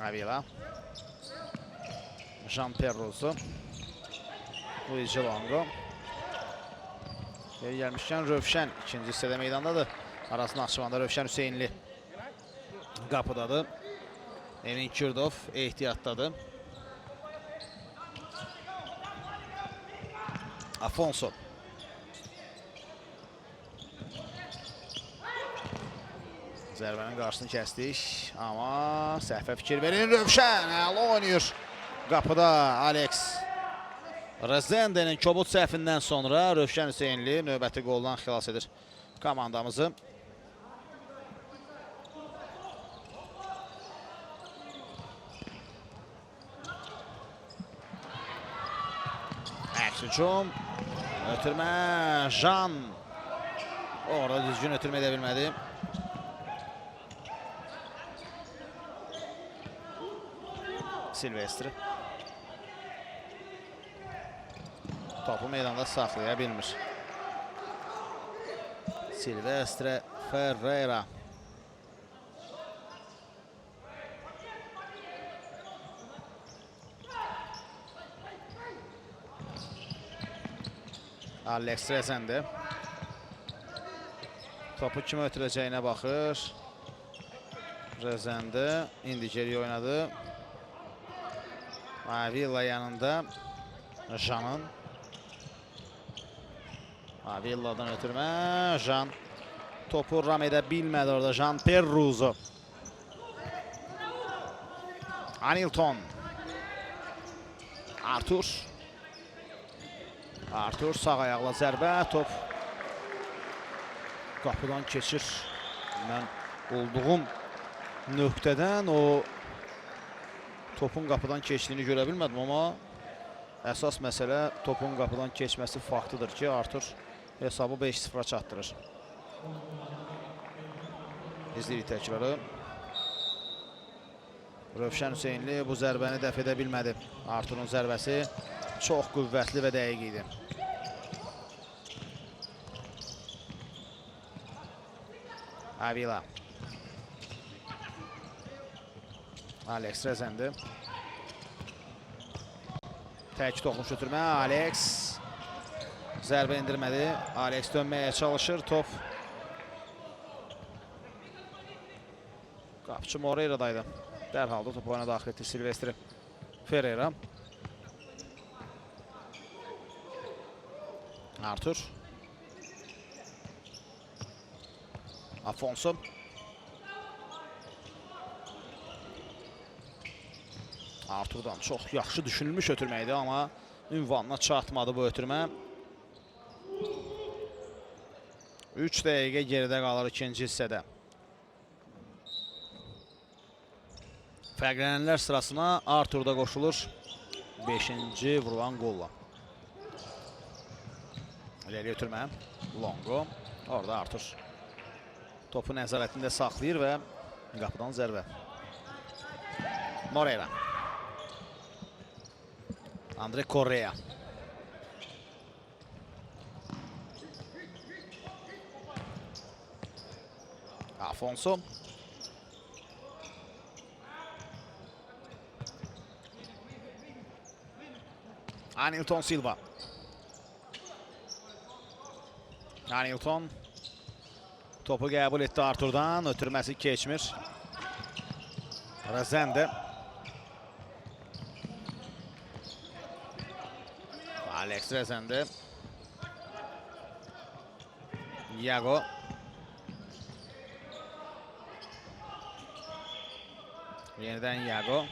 Avila. Jean-Pierre Luigi Longo. Gəlmişkən Rövşən ikinci hissədə meydandadır. Aras Naxçıvanda Rövşən Hüseynli qapıdadır. Emin Kürdov ehtiyatdadır. Afonso. Zərbənin qarşısını kəsdik. Amma səhvə fikir verin. Rövşən əla oynayır. Qapıda Alex Rezende'nin kobud səhvindən sonra Rövşən Hüseynli növbəti qoldan xilas edir komandamızı. Əks hücum. Ötürmə. Jan. Orada düzgün ötürmə edə bilmədi. Silvestri. Topu meydanda saxlaya bilmir. Silvestre Ferreira. Alex Rezende. Topu kimi ötürəcəyinə baxır. Rezende indi geri oynadı. Avila yanında Jan'ın. Avila'dan ötürmə. Jan topu ram edə bilmədi orada. Jean-Pierre Anilton. Artur sağ ayaqla zərbə. Top qapıdan keçir. Mən olduğum nöqtədən o topun qapıdan keçdiyini görə bilmədim, amma əsas məsələ topun qapıdan keçməsi faktıdır ki, Artur hesabı 5-0-a çatdırır. İzləyirik təkrarı. Rövşən Hüseynli bu zərbəni dəf edə bilmədi. Arturun zərbəsi çox qüvvətli və dəqiq idi. Avila. Alex Rezende. Tək toxunuş ötürmə. Alex. Zərbə indirmədi. Alex dönməyə çalışır. Top. Qapıcı Moreira'daydı. Dərhalda topu oyuna daxil etdi Silvestri Ferreira. Artur. Afonso. Artur'dan çox yaxşı düşünülmüş ötürmə idi, amma ünvanına çatmadı bu ötürmə. 3 dəqiqə geridə qalır ikinci hissədə. Fərqlənənlər sırasına Artur da qoşulur 5-ci vurulan qolla. İləri ötürmə. Longo. Orada Artur topu nəzarətində saxlayır və qapıdan zərbə. Moreira. Andre Correa. Afonso. Anilton Silva. Anilton. Topu qəbul etdi Artur'dan. Ötürməsi keçmir. Rezende. Alex Rezende. Iago. Yeniden Iago.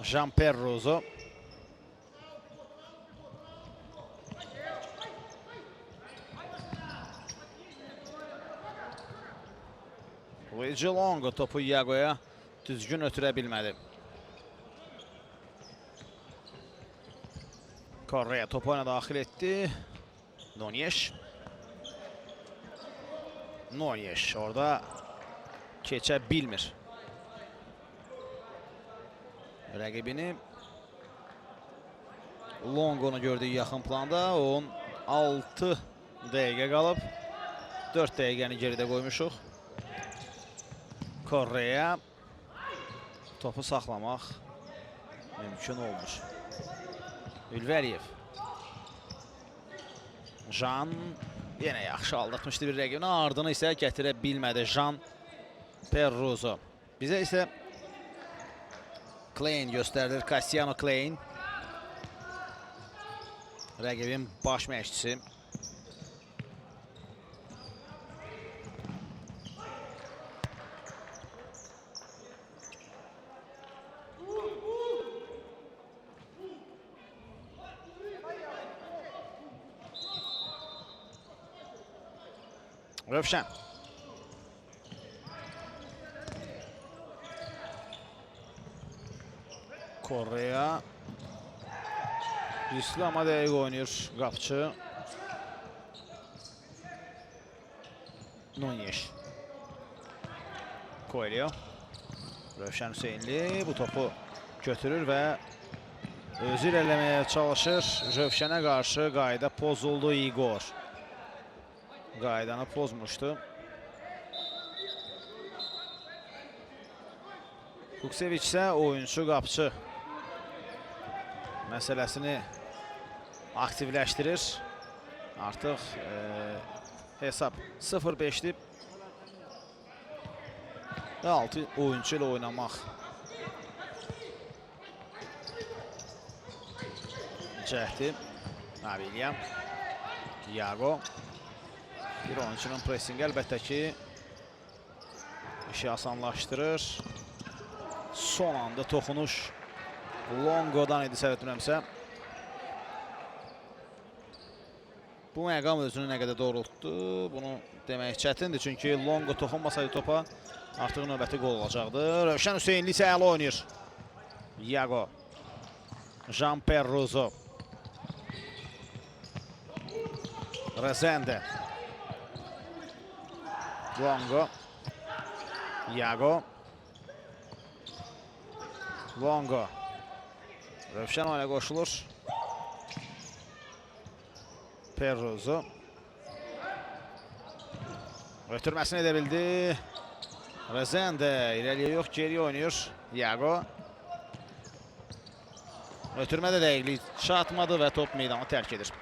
Jean-Pierre. Luigi Longo topu Iago'ya düzgün ötürə bilmədi. Correa topu oyuna daxil etdi. Donyeş. Nunyeş orada keçə bilmir. Rəqibini Lonqonu gördük yaxın planda. 16 dəqiqə qalıb. 4 dəqiqəni geridə qoymuşuq. Correa topu saxlamaq mümkün olmuş. Ülvəliyev. Jan yenə yaxşı aldatmışdı bir rəqibini. Ardını isə gətirə bilmədi Jan Perruzo. Bizə isə Klein göstərilir. Cassiano Klein. Rəqibin baş məşqçisi. Rövşən. Correa. İslam'a dəqiq oynayır qapçı. Nunyeş. Coelho. Rövşən Hüseynli bu topu götürür və özü irəliləməyə çalışır. Rövşənə qarşı qayda pozuldu Igor. Qaydanı pozmuşdu. Kukseviç isə oyunçu qapçı məsələsini aktivləşdirir. Artıq hesab 0-5'dir. 6 oyuncu ilə oynamaq cəhdi. William, Thiago. Bir oyuncunun pressingi əlbəttə ki işi asanlaşdırır. Son anda toxunuş Longo'dan idi, səhv etmirəmsə. Bu məqam özünü nə qədər doğrultdu, bunu demək çətindir. Çünki Longo toxunmasaydı topa artıq növbəti qol olacaqdı. Rövşən Hüseynli isə əla oynayır. Iago. Jan Perruzo. Rezende. Longo. Iago. Longo. Rövşən oyuna qoşulur. Perruzo. Ötürməsini edə bildi. Rezende irəliyə yox, geriyə oynayır. Iago. Ötürmədə dəqiqlik çatmadı və top meydanı tərk edir.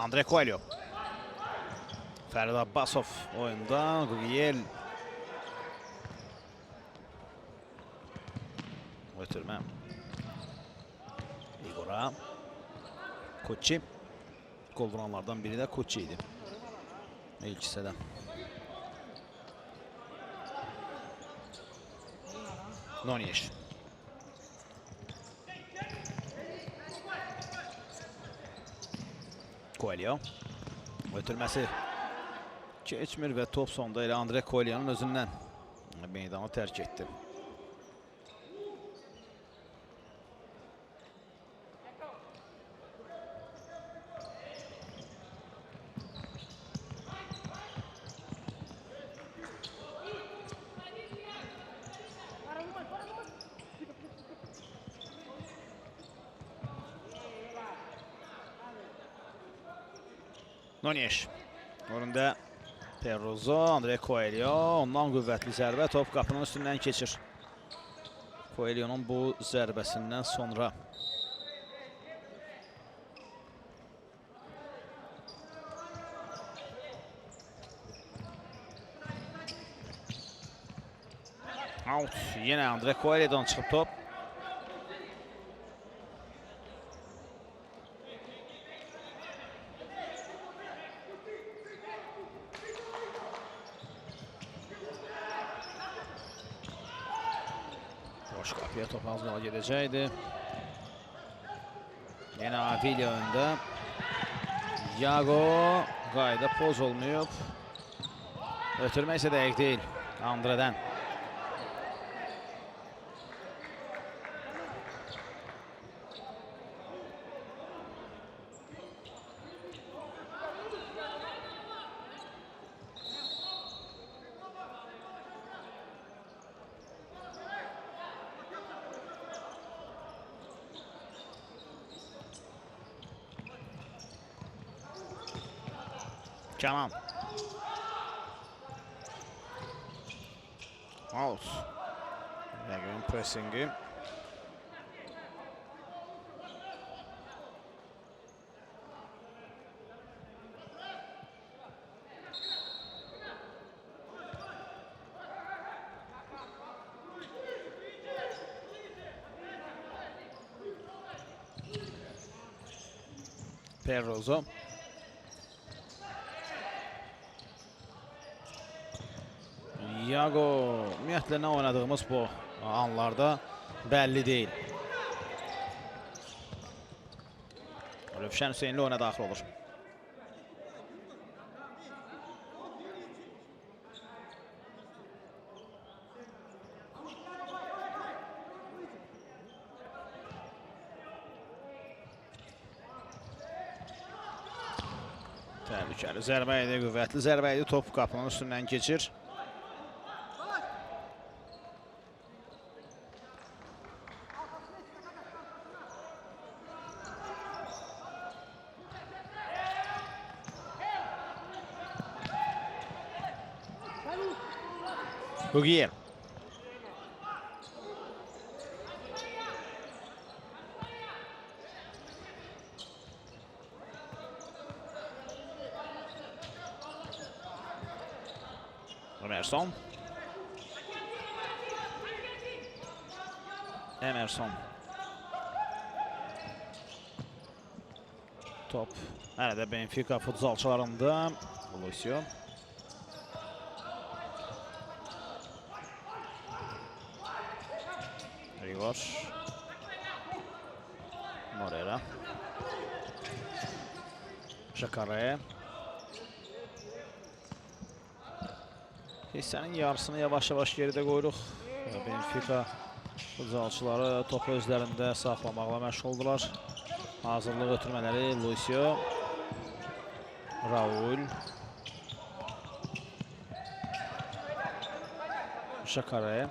Andre Coelho. Fərid Abbasov oyunda. Gugiel. Ötürmə. Igor'a. Koçi. Gol vuranlardan biri də Koçi idi. İlk hissədə. Nunyeş. Coelho. Ötürməsi keçmir və top sonda elə Andre Coelho'nun özündən meydanı tərk etdi. Nunyeş. Önündə Perruzo, Andre Coelho. Ondan qüvvətli zərbə. Top qapının üstündən keçir. Coelho'nun bu zərbəsindən sonra. Out. Yenə Andre Coelho'dan çıxıb top. Boş kapıya top az qala gedəcəkdi. Yenə Avili öndə. Yago qayda poz olmayıb. Ötürmək isə dəqiq deyil Andre'dən. Kenan. Out. Rəqibin pressingi. Perrozo. Yago, ümumiyyətlə nə oynadığımız bu anlarda bəlli deyil. Rövşən Hüseynli oyuna daxil olur. Təhlükəli zərbə idi, qüvvətli zərbə idi. Top qapının üstündən keçir. Bugier. Emerson. Top hələ də Benfica futsalçılarında. Lucio. Rigor. Moreira. Jacare. Hissənin yarısını yavaş-yavaş geridə qoyuruq. Benfica futsalçıları topu özlərində saxlamaqla məşğuldular. Hazırlıq ötürmələri Lucio. Raul. Jacare.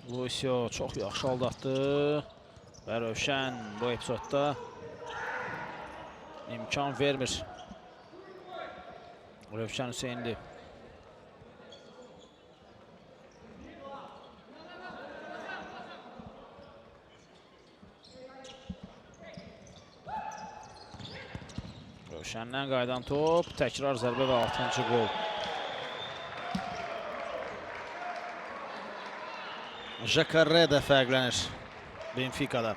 Lucio çox yaxşı aldatdı və Rövşən bu epizodda imkan vermir. Rövşən Hüseynli. Rövşəndən qaydan top, təkrar zərbə və 6-cı qol. Jacare də fərqlənir Benfica'da.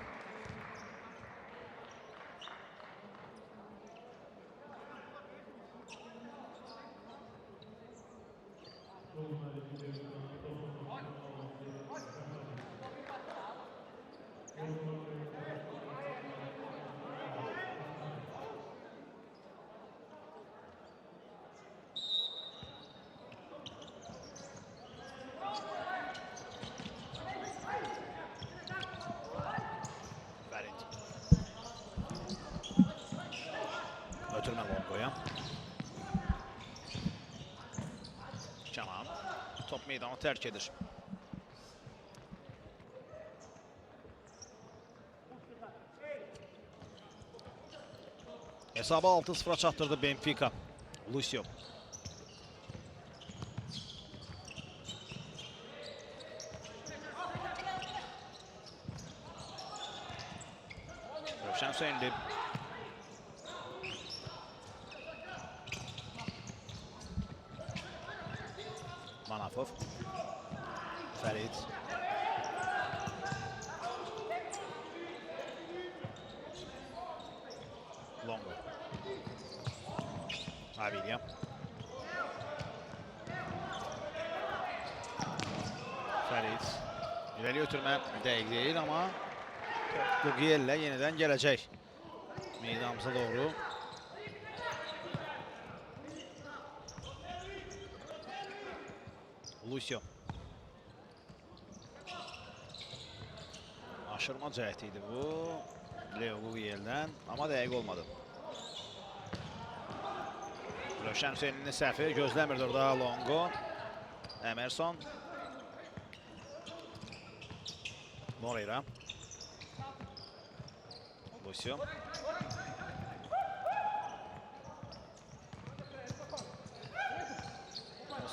Ötürmə Longo'ya. Kenan top meydanı tərk edir. Hesabı 6-0'a çatdırdı Benfica. Lucio. Rövşən Hüseynli. Manafov. Ferit. Longo. Avilia. İrəli ötürmə dəqiq deyil, amma Qugiyellə yenidən gələcək meydanımıza doğru. Lucio. Aşırma cəhəti idi bu. Leo Qugiyeldən, amma dəqiq olmadı. Rövşən Hüseyninin səhvi gözləmirdi orada Longo. Emerson. Moreira. Lucio.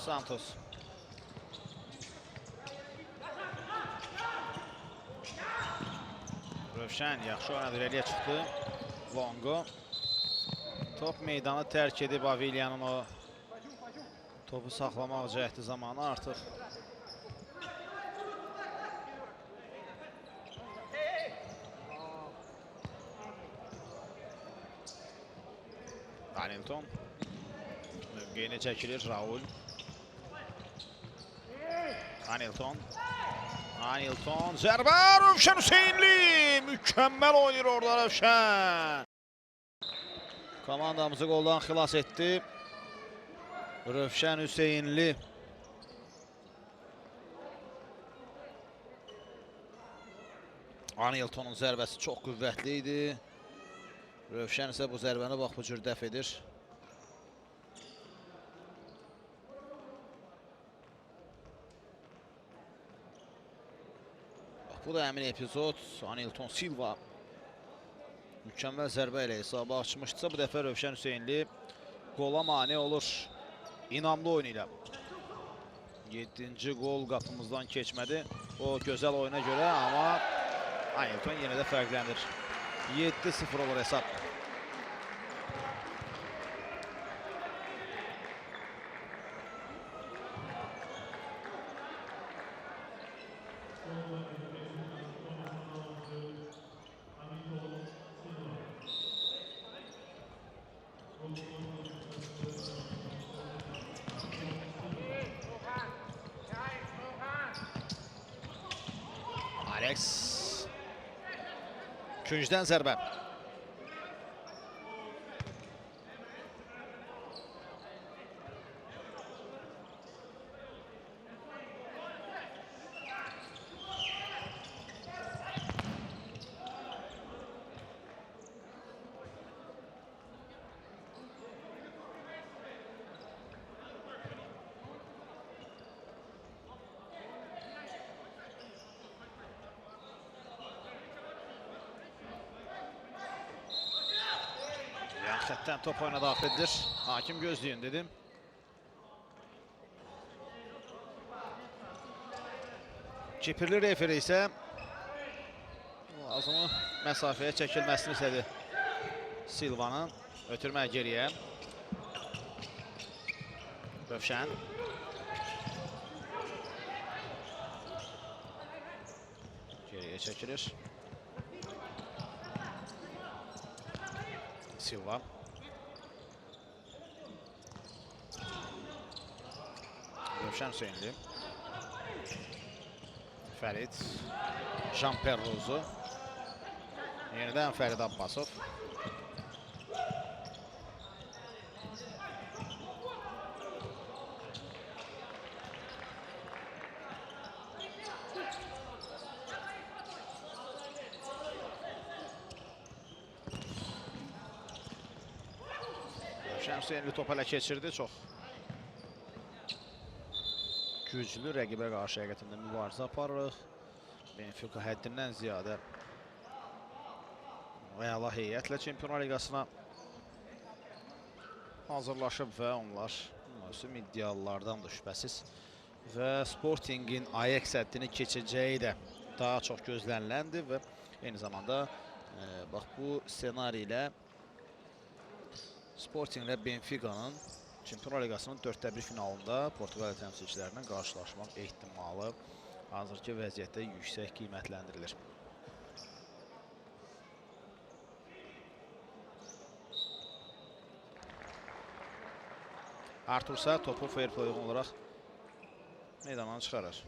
Santos. Rövşən yaxşı oynadı, irəliyə çıxdı. Longo. Top meydanı tərk edib Aviliyanın o topu saxlamaq cəhdi zamanı artıq. Hamilton. Mövqeyini çəkilir Raul. Hamilton. Hamilton. Zərbə Rövşən Hüseynli. Mükəmməl oynayır orada Rövşən. Komandamızı qoldan xilas etdi. Rövşən Hüseynli. Hamiltonun zərbəsi çox qüvvətli idi. Rövşən isə bu zərbəni bax bu cür dəf edir. Bu da həmin epizod. Hamilton Silva mükəmməl zərbə ilə hesabı açmışdısa, bu dəfə Rövşən Hüseynli qola mane olur. İnamlı oyunu ilə. 7-ci qol qapımızdan keçmədi. O gözəl oyuna görə, amma Hamilton yenə də fərqlənir. 7-0 olur hesab. Alex. Küncdən zərbə. Xəttdən top oyuna daxil edilir. Hakim gözləyin dedim. Kipirli referi isə lazımı məsafəyə çəkilməsini istədi Silvanın. Ötürmə geriyə. Rövşən. Geriyə çəkilir. Silva. Rövşən Hüseynli. Fərid. Jean-Perrozu. Yenidən Fərid Abbasov. Rövşən Hüseynli top hələ keçirdi, çox güclü rəqibə qarşı həqiqətində mübarizə aparırıq. Benfica həddindən ziyadə əla heyətlə Çempionlar Liqasına hazırlaşıb və onlar mövsüm iddialılardandır şübhəsiz. Və Sportingin Ajax həddini keçəcəyi də daha çox gözləniləndir və eyni zamanda bax bu ssenari ilə Sporting ilə Benfica'nın Çempionlar Liqasının 4-1 finalında Portuqaliya təmsilçilərindən qarşılaşmaq ehtimalı hazırki vəziyyətdə yüksək qiymətləndirilir. Artur isə topu fair play olaraq meydandan çıxarır.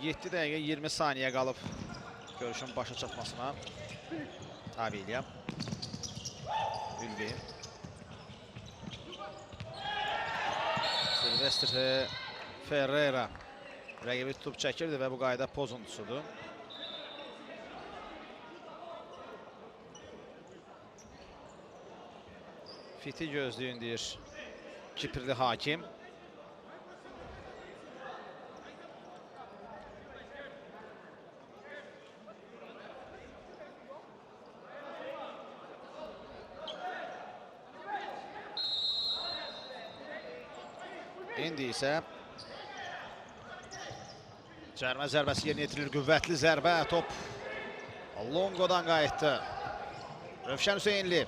7 dəqiqə 20 saniyə qalıb görüşün başa çatmasına. Tabi eləyəm. Ülvi. Silvestr Ferreira rəqibi tutub çəkirdi və bu qayda pozuntusudur. Fiti gözlüyün deyir Kiprli hakim. İndi isə cərmə zərbəsi yerinə yetirilir. Qüvvətli zərbə. Top Longo'dan qayıtdı. Rövşən Hüseynli.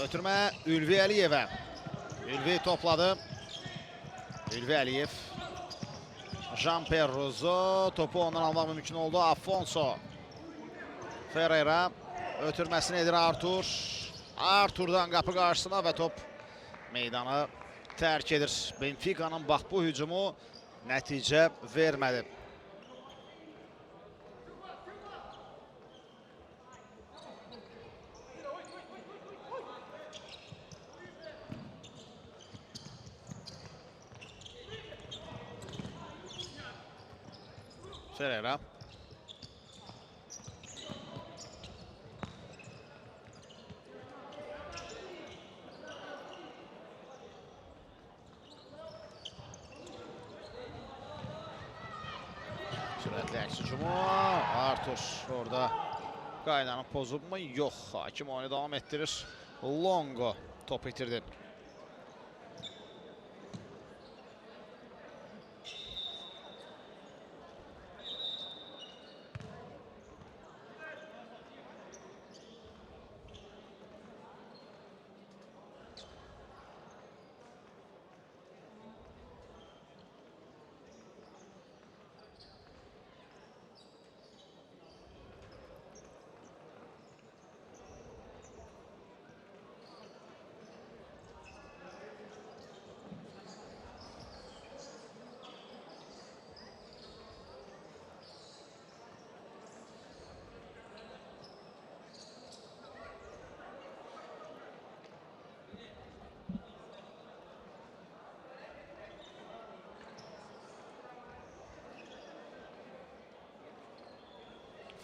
Ötürmə Ülvi Əliyevə. Ülvi topladı. Ülvi Əliyev. Jean Perrozo. Topu ondan almaq mümkün oldu. Afonso. Ferreira. Ötürməsini edir Artur. Artur'dan qapı qarşısına və top meydanı tərk edir. Benfica'nın bax bu hücumu nəticə vermədi. Ferreira. Sürətli əks hücumu. Artur orada qaydanı pozub mu? Yox. Hakim oyunu davam etdirir. Longo top itirdi.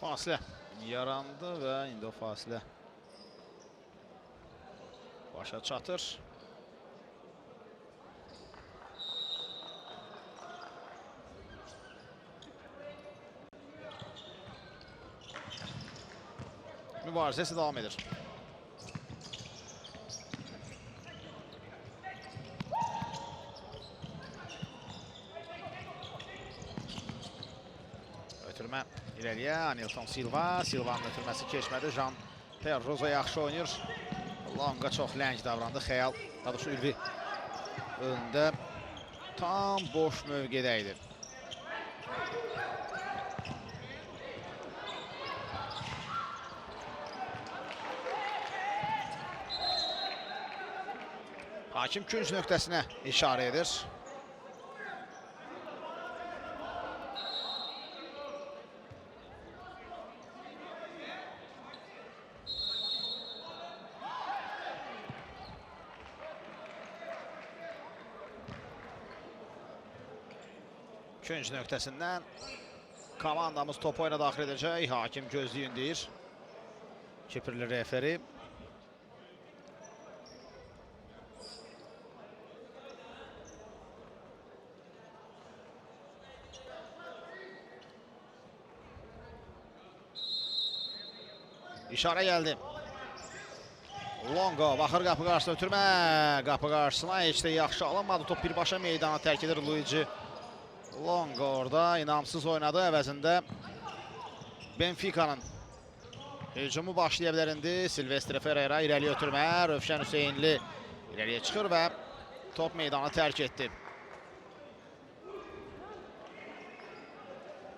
Fasilə yarandı və indi o fasilə başa çatır. Mübarizəsi davam edir. Ötürmə İrəliyə, Anilton Silva. Silvanın ötürməsi keçmədi. Jean Perrozo yaxşı oynayır. Longa çox ləng davrandı. Xəyal, daha doğrusu Ülvi öndə tam boş mövqedə idi. Hakim künc nöqtəsinə işarə edir. Künc nöqtəsindən komandamız top oyuna daxil edəcək. Hakim gözləyin deyir. Kiprli referi. İşarə gəldi. Longo baxır qapı qarşısına ötürmə. Qapı qarşısına heç də yaxşı alınmadı. Top birbaşa meydana tərk edir Luigi. Longo orada inamsız oynadı. Əvəzində Benfica'nın hücumu başlaya bilər indi. Silvestre Ferreira irəliyə ötürmə. Rövşən Hüseynli irəliyə çıxır və top meydanı tərk etdi.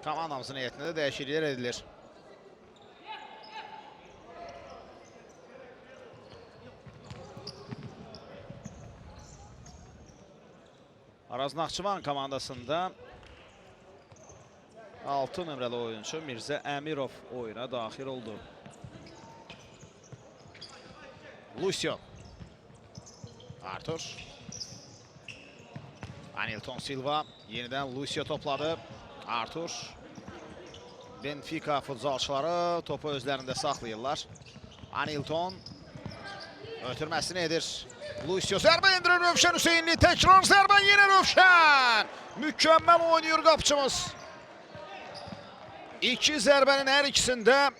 Komandamızın heyətində də dəyişikliklər edilir. Araz Naxçıvan komandasında 6 nömrəli oyuncu Mirzə Əmirov oyuna daxil oldu. Lucio. Artur. Anilton Silva. Yenidən Lucio topladı. Artur. Benfica futzalçıları topu özlərində saxlayırlar. Anilton. Ötürməsini edir. Lucio zərbə indirir Rövşən Hüseynli. Təkrar zərbə yenə Rövşən. Mükəmməl oynuyor qapçımız. İki zərbənin hər ikisində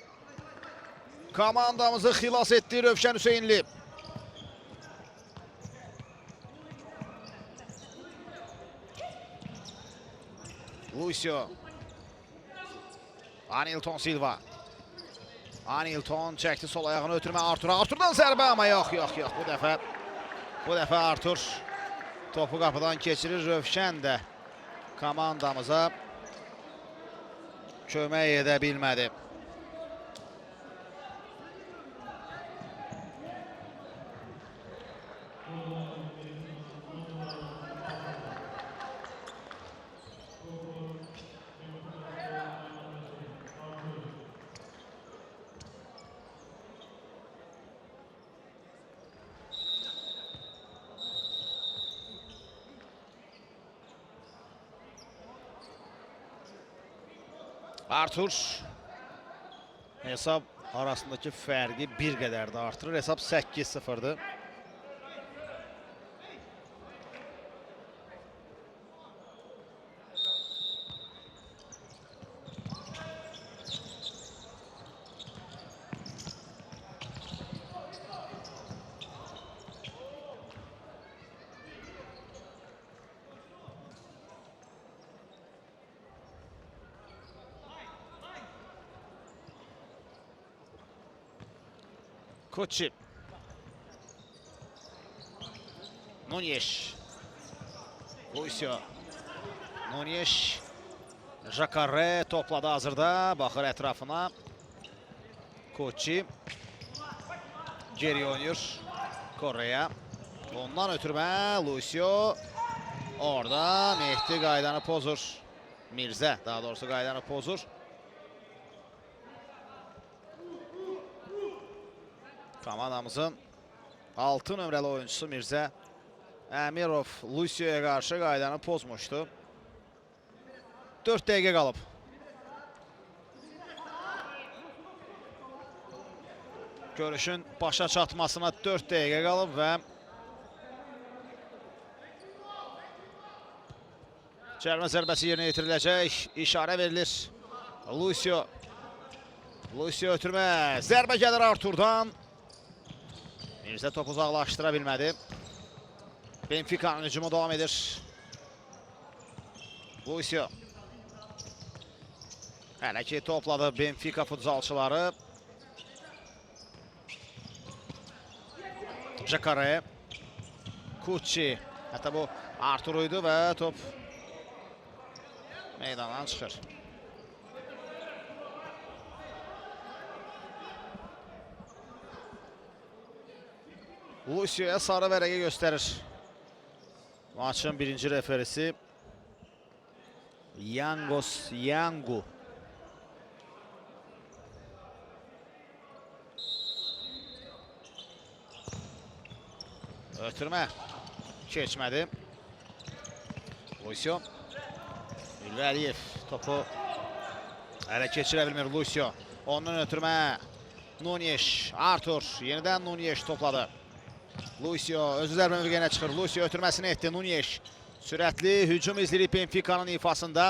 komandamızı xilas etdi Rövşən Hüseynli. Lucio. Anilton Silva. Anilton çəkdi sol ayağını ötürmə Artura. Arturdan zərbə amma yox. Bu dəfə Artur topu qapıdan keçirir. Rövşən də komandamıza kömək edə bilmədi. Artur hesab arasındakı fərqi bir qədər də artırır. Hesab 8-0'dır. Koçi. Nunez. Lucio. Nunez. Jacare topladı hazırda. Baxır ətrafına. Koçi. Geri oynuyor. Correa. Ondan ötürmə. Lucio. Orada Mehdi qaydanı pozur. Mirzə daha doğrusu qaydanı pozur. Komandamızın 6 nömrəli oyuncusu Mirzə Əmirov Lucio'ya qarşı qaydanı pozmuşdu. 4 dəqiqə qalıb. Görüşün başa çatmasına 4 dəqiqə qalıb və cərimə zərbəsi yerinə yetiriləcək. İşarə verilir. Lucio ötürmə. Zərbə gəlir Artur'dan. Mirzə topu uzaqlaşdıra bilmədi. Benfica'nın hücumu devam edir. Lucio. Hələ ki topladı Benfica futzalçıları. Jacare. Kucci. Hətta bu Artur idi və top meydandan çıxır. Lucio'ya sarı vərəqə göstərir. Maçın birinci referisi Yangos Yangu. Ötürmə keçmədi. Lucio. Ülvi Əliyev topu ələ keçirə bilmir Lucio. Ondan ötürmə Nunez. Artur yenidən Nunez topladı. Lucio özü zərbə mövqeyinə çıxır. Lucio ötürməsini etdi. Nunez sürətli hücum izləyir Benfica'nın ifasında.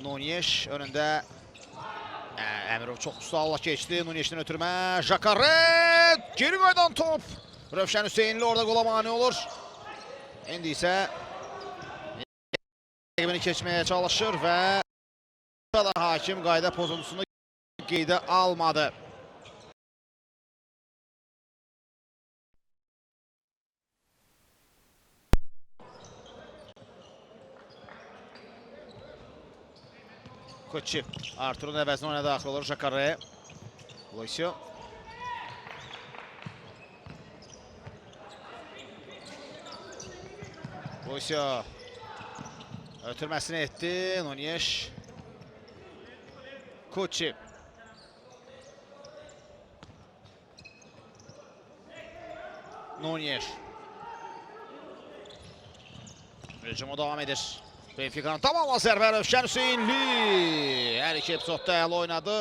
Nunez önündə Əmirov çox ustaqla keçdi. Nunez'dən ötürmə. Jacare geri qaydan top. Rövşən Hüseynli orada qola mane olur. İndi isə rəqibini keçməyə çalışır və hakim qayda pozuntusunu qeydə almadı. Koçi. Artur'un əvəzinə oyuna daxil olur. Jacare. Lucio. Lucio. Ötürməsini etdi. Nunez. Kuçi. Nunyer. Hücumu davam edir. Benfica'nın tamamla zərbə Rövşən Hüseynli. Hər iki epizodda əl oynadı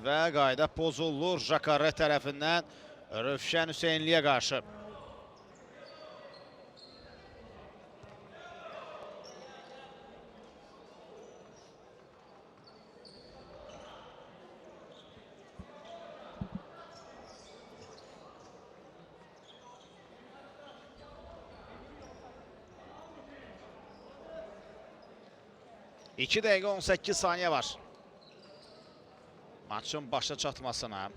və qayda pozulur Jakarre tərəfindən Rövşən Hüseynliyə qarşı. İki dəqiqə 18 saniyə var. Maçın başa çatmasına.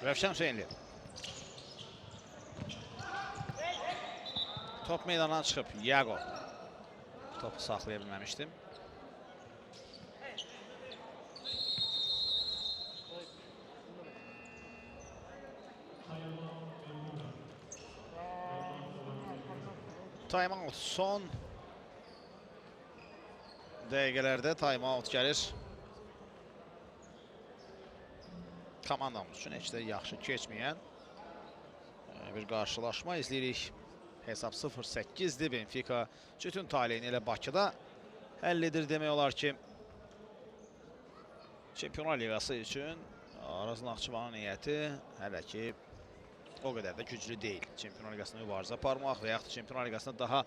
Rövşən Hüseynli. Top meydandan çıxıb. Yago. Topu saxlaya bilməmişdim. Time-out. Son dəqiqələrdə time-out gəlir. Komandamız üçün heç də yaxşı keçməyən bir qarşılaşma izləyirik. Hesab 0-8'dir. Benfica bütün taleyini elə Bakıda həll edir demək olar ki. Çempionlar Liqası üçün Araz Naxçıvanın niyyəti hələ ki o qədər də güclü deyil. Çempionlar Liqasında mübarizə aparmaq və yaxud Çempionlar Liqasında daha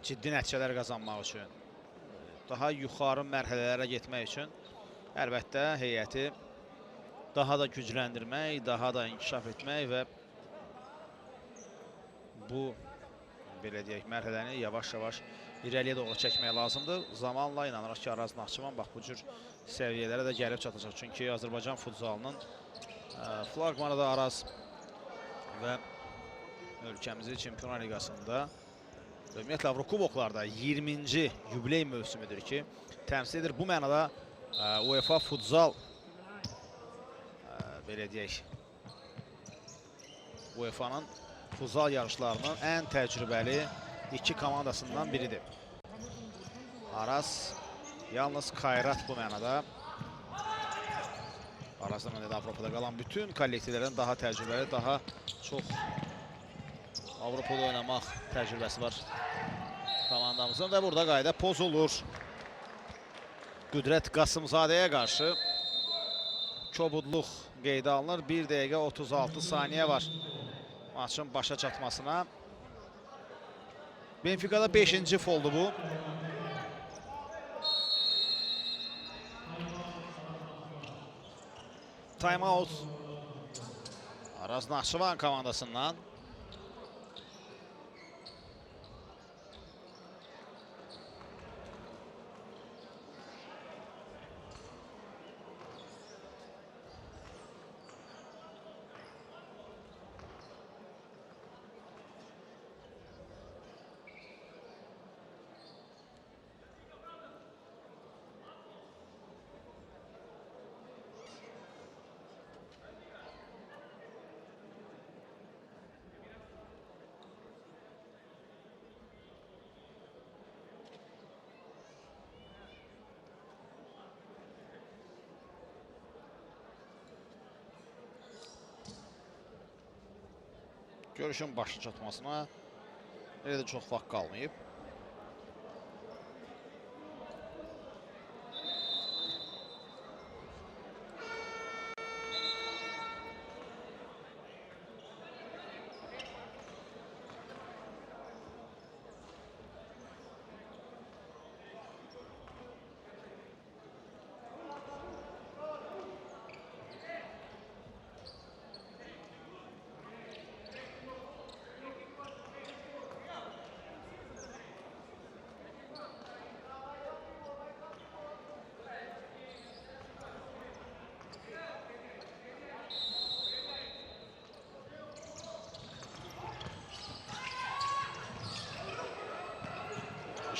ciddi nəticələr qazanmaq üçün, daha yuxarı mərhələlərə getmək üçün əlbəttə heyəti daha da gücləndirmək, daha da inkişaf etmək və bu, belə deyək, mərhələni yavaş-yavaş irəliyə doğru çəkmək lazımdır. Zamanla inanırıq ki, Araz Naxçıvan bax bu cür səviyyələrə də gəlib çatacaq. Çünki Azərbaycan futzalının flaqmanı da Araz və ölkəmizi Çempionlar Liqasında, ümumiyyətlə Avrokuboklarda 20-ci yubiley mövsümüdür ki, təmsil edir. Bu mənada UEFA futzal belə deyək, UEFA'nın futzal yarışlarının ən təcrübəli iki komandasından biridir. Araz yalnız Kayrat bu mənada. Arazdan önədə Avropada qalan bütün kollektivlərdən daha təcrübəli, daha çox Avropada oynamaq təcrübəsi var komandamızın və burada qayda pozulur. Qüdrət Qasımzadəyə qarşı kobudluq qeydə alınır. 1 dəqiqə 36 saniyə var maçın başa çatmasına. Benfica'da 5-ci foldu bu. Time-out Araz Naxçıvan komandasından. Görüşün başa çatmasına elə də çox vaxt qalmayıb.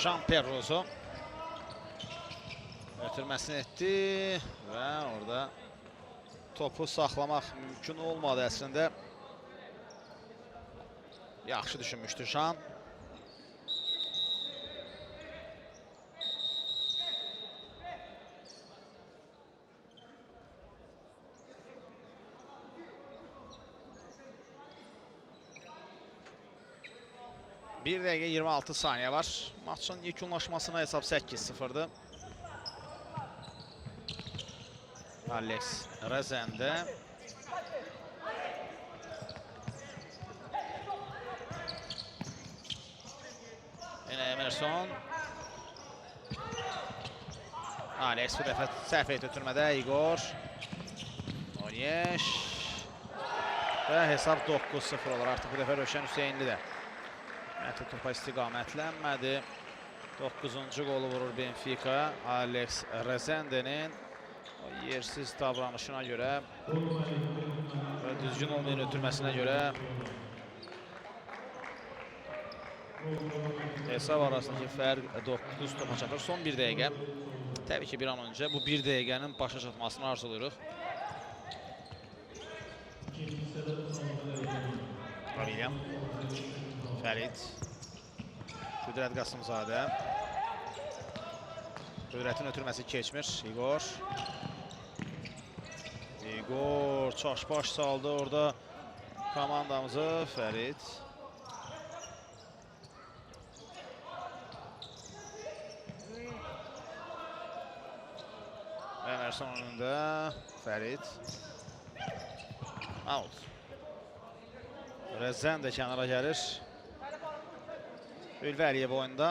Jean Perrozo ötürməsini etdi və orada topu saxlamaq mümkün olmadı əslində. Yaxşı düşünmüşdü Jean. Bir dəqiqə 26 saniyə var. Maçın yekunlaşmasına hesab 8-0'dır. Alex Rezende. Yine Emerson. Alex bu dəfə səhv et ötürmədə Igor. Onyeş. Və hesab 9-0 olur. Artıq bu dəfə Rövşən Hüseynli də topa istiqamətlənmədi. 9-cu qolu vurur Benfica. Alex Rezende'nin yersiz davranışına görə və düzgün olmayan ötürməsinə görə hesab arasındakı fərq 9 topa çatır. Son bir dəqiqə. Təbii ki, bir an öncə bu bir dəqiqənin başa çatmasını arzuluruq. William. Fərid. Qüdrət Qasımzadə. Qüdrətin ötürməsi keçmir. Igor. Igor çaş-baş saldı orada komandamızı. Fərid. Emerson önündə. Fərid. Out. Rezende kənara gəlir. Ülvi Əliyev oyunda.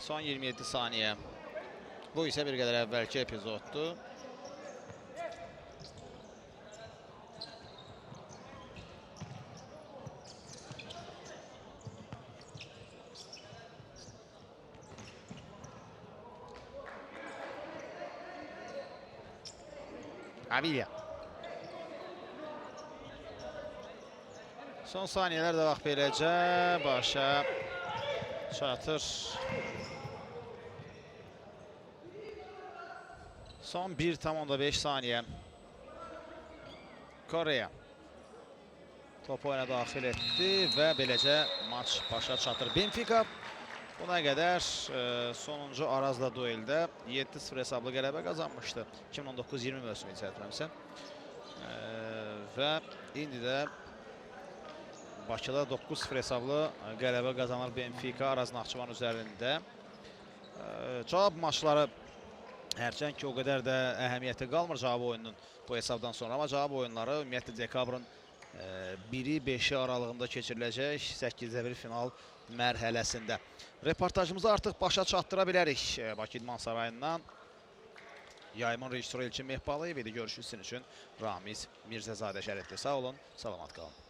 Son 27 saniyə. Bu isə bir qədər əvvəlki epizoddur. Avilya. Son saniyələr də vaxt beləcə başa çatır. Son 1,5 saniyə. Koreya topu oyuna daxil etdi və beləcə maç başa çatır. Benfica buna qədər sonuncu Arazla dueldə 7-0 hesablı qələbə qazanmışdı. 2019-20 mövsümü içəriləmsə. Və indi də Bakıda 9-0 hesablı qələbə qazanır Benfica Araz Naxçıvan üzərində. Cavab maçları hərçən ki, o qədər də əhəmiyyəti qalmır cavab oyununun bu hesabdan sonra. Amma cavab oyunları ümumiyyətlə dekabrın 1-i 5-i aralığında keçiriləcək 8-1 final mərhələsində. Reportajımızı artıq başa çatdıra bilərik Bakı İdman Sarayından. Yayımın rejissoru Elçin Mehbalıyev idi. Görüşü sizin üçün Ramiz Mirzəzadə şərətdir. Sağ olun, salamat qalın.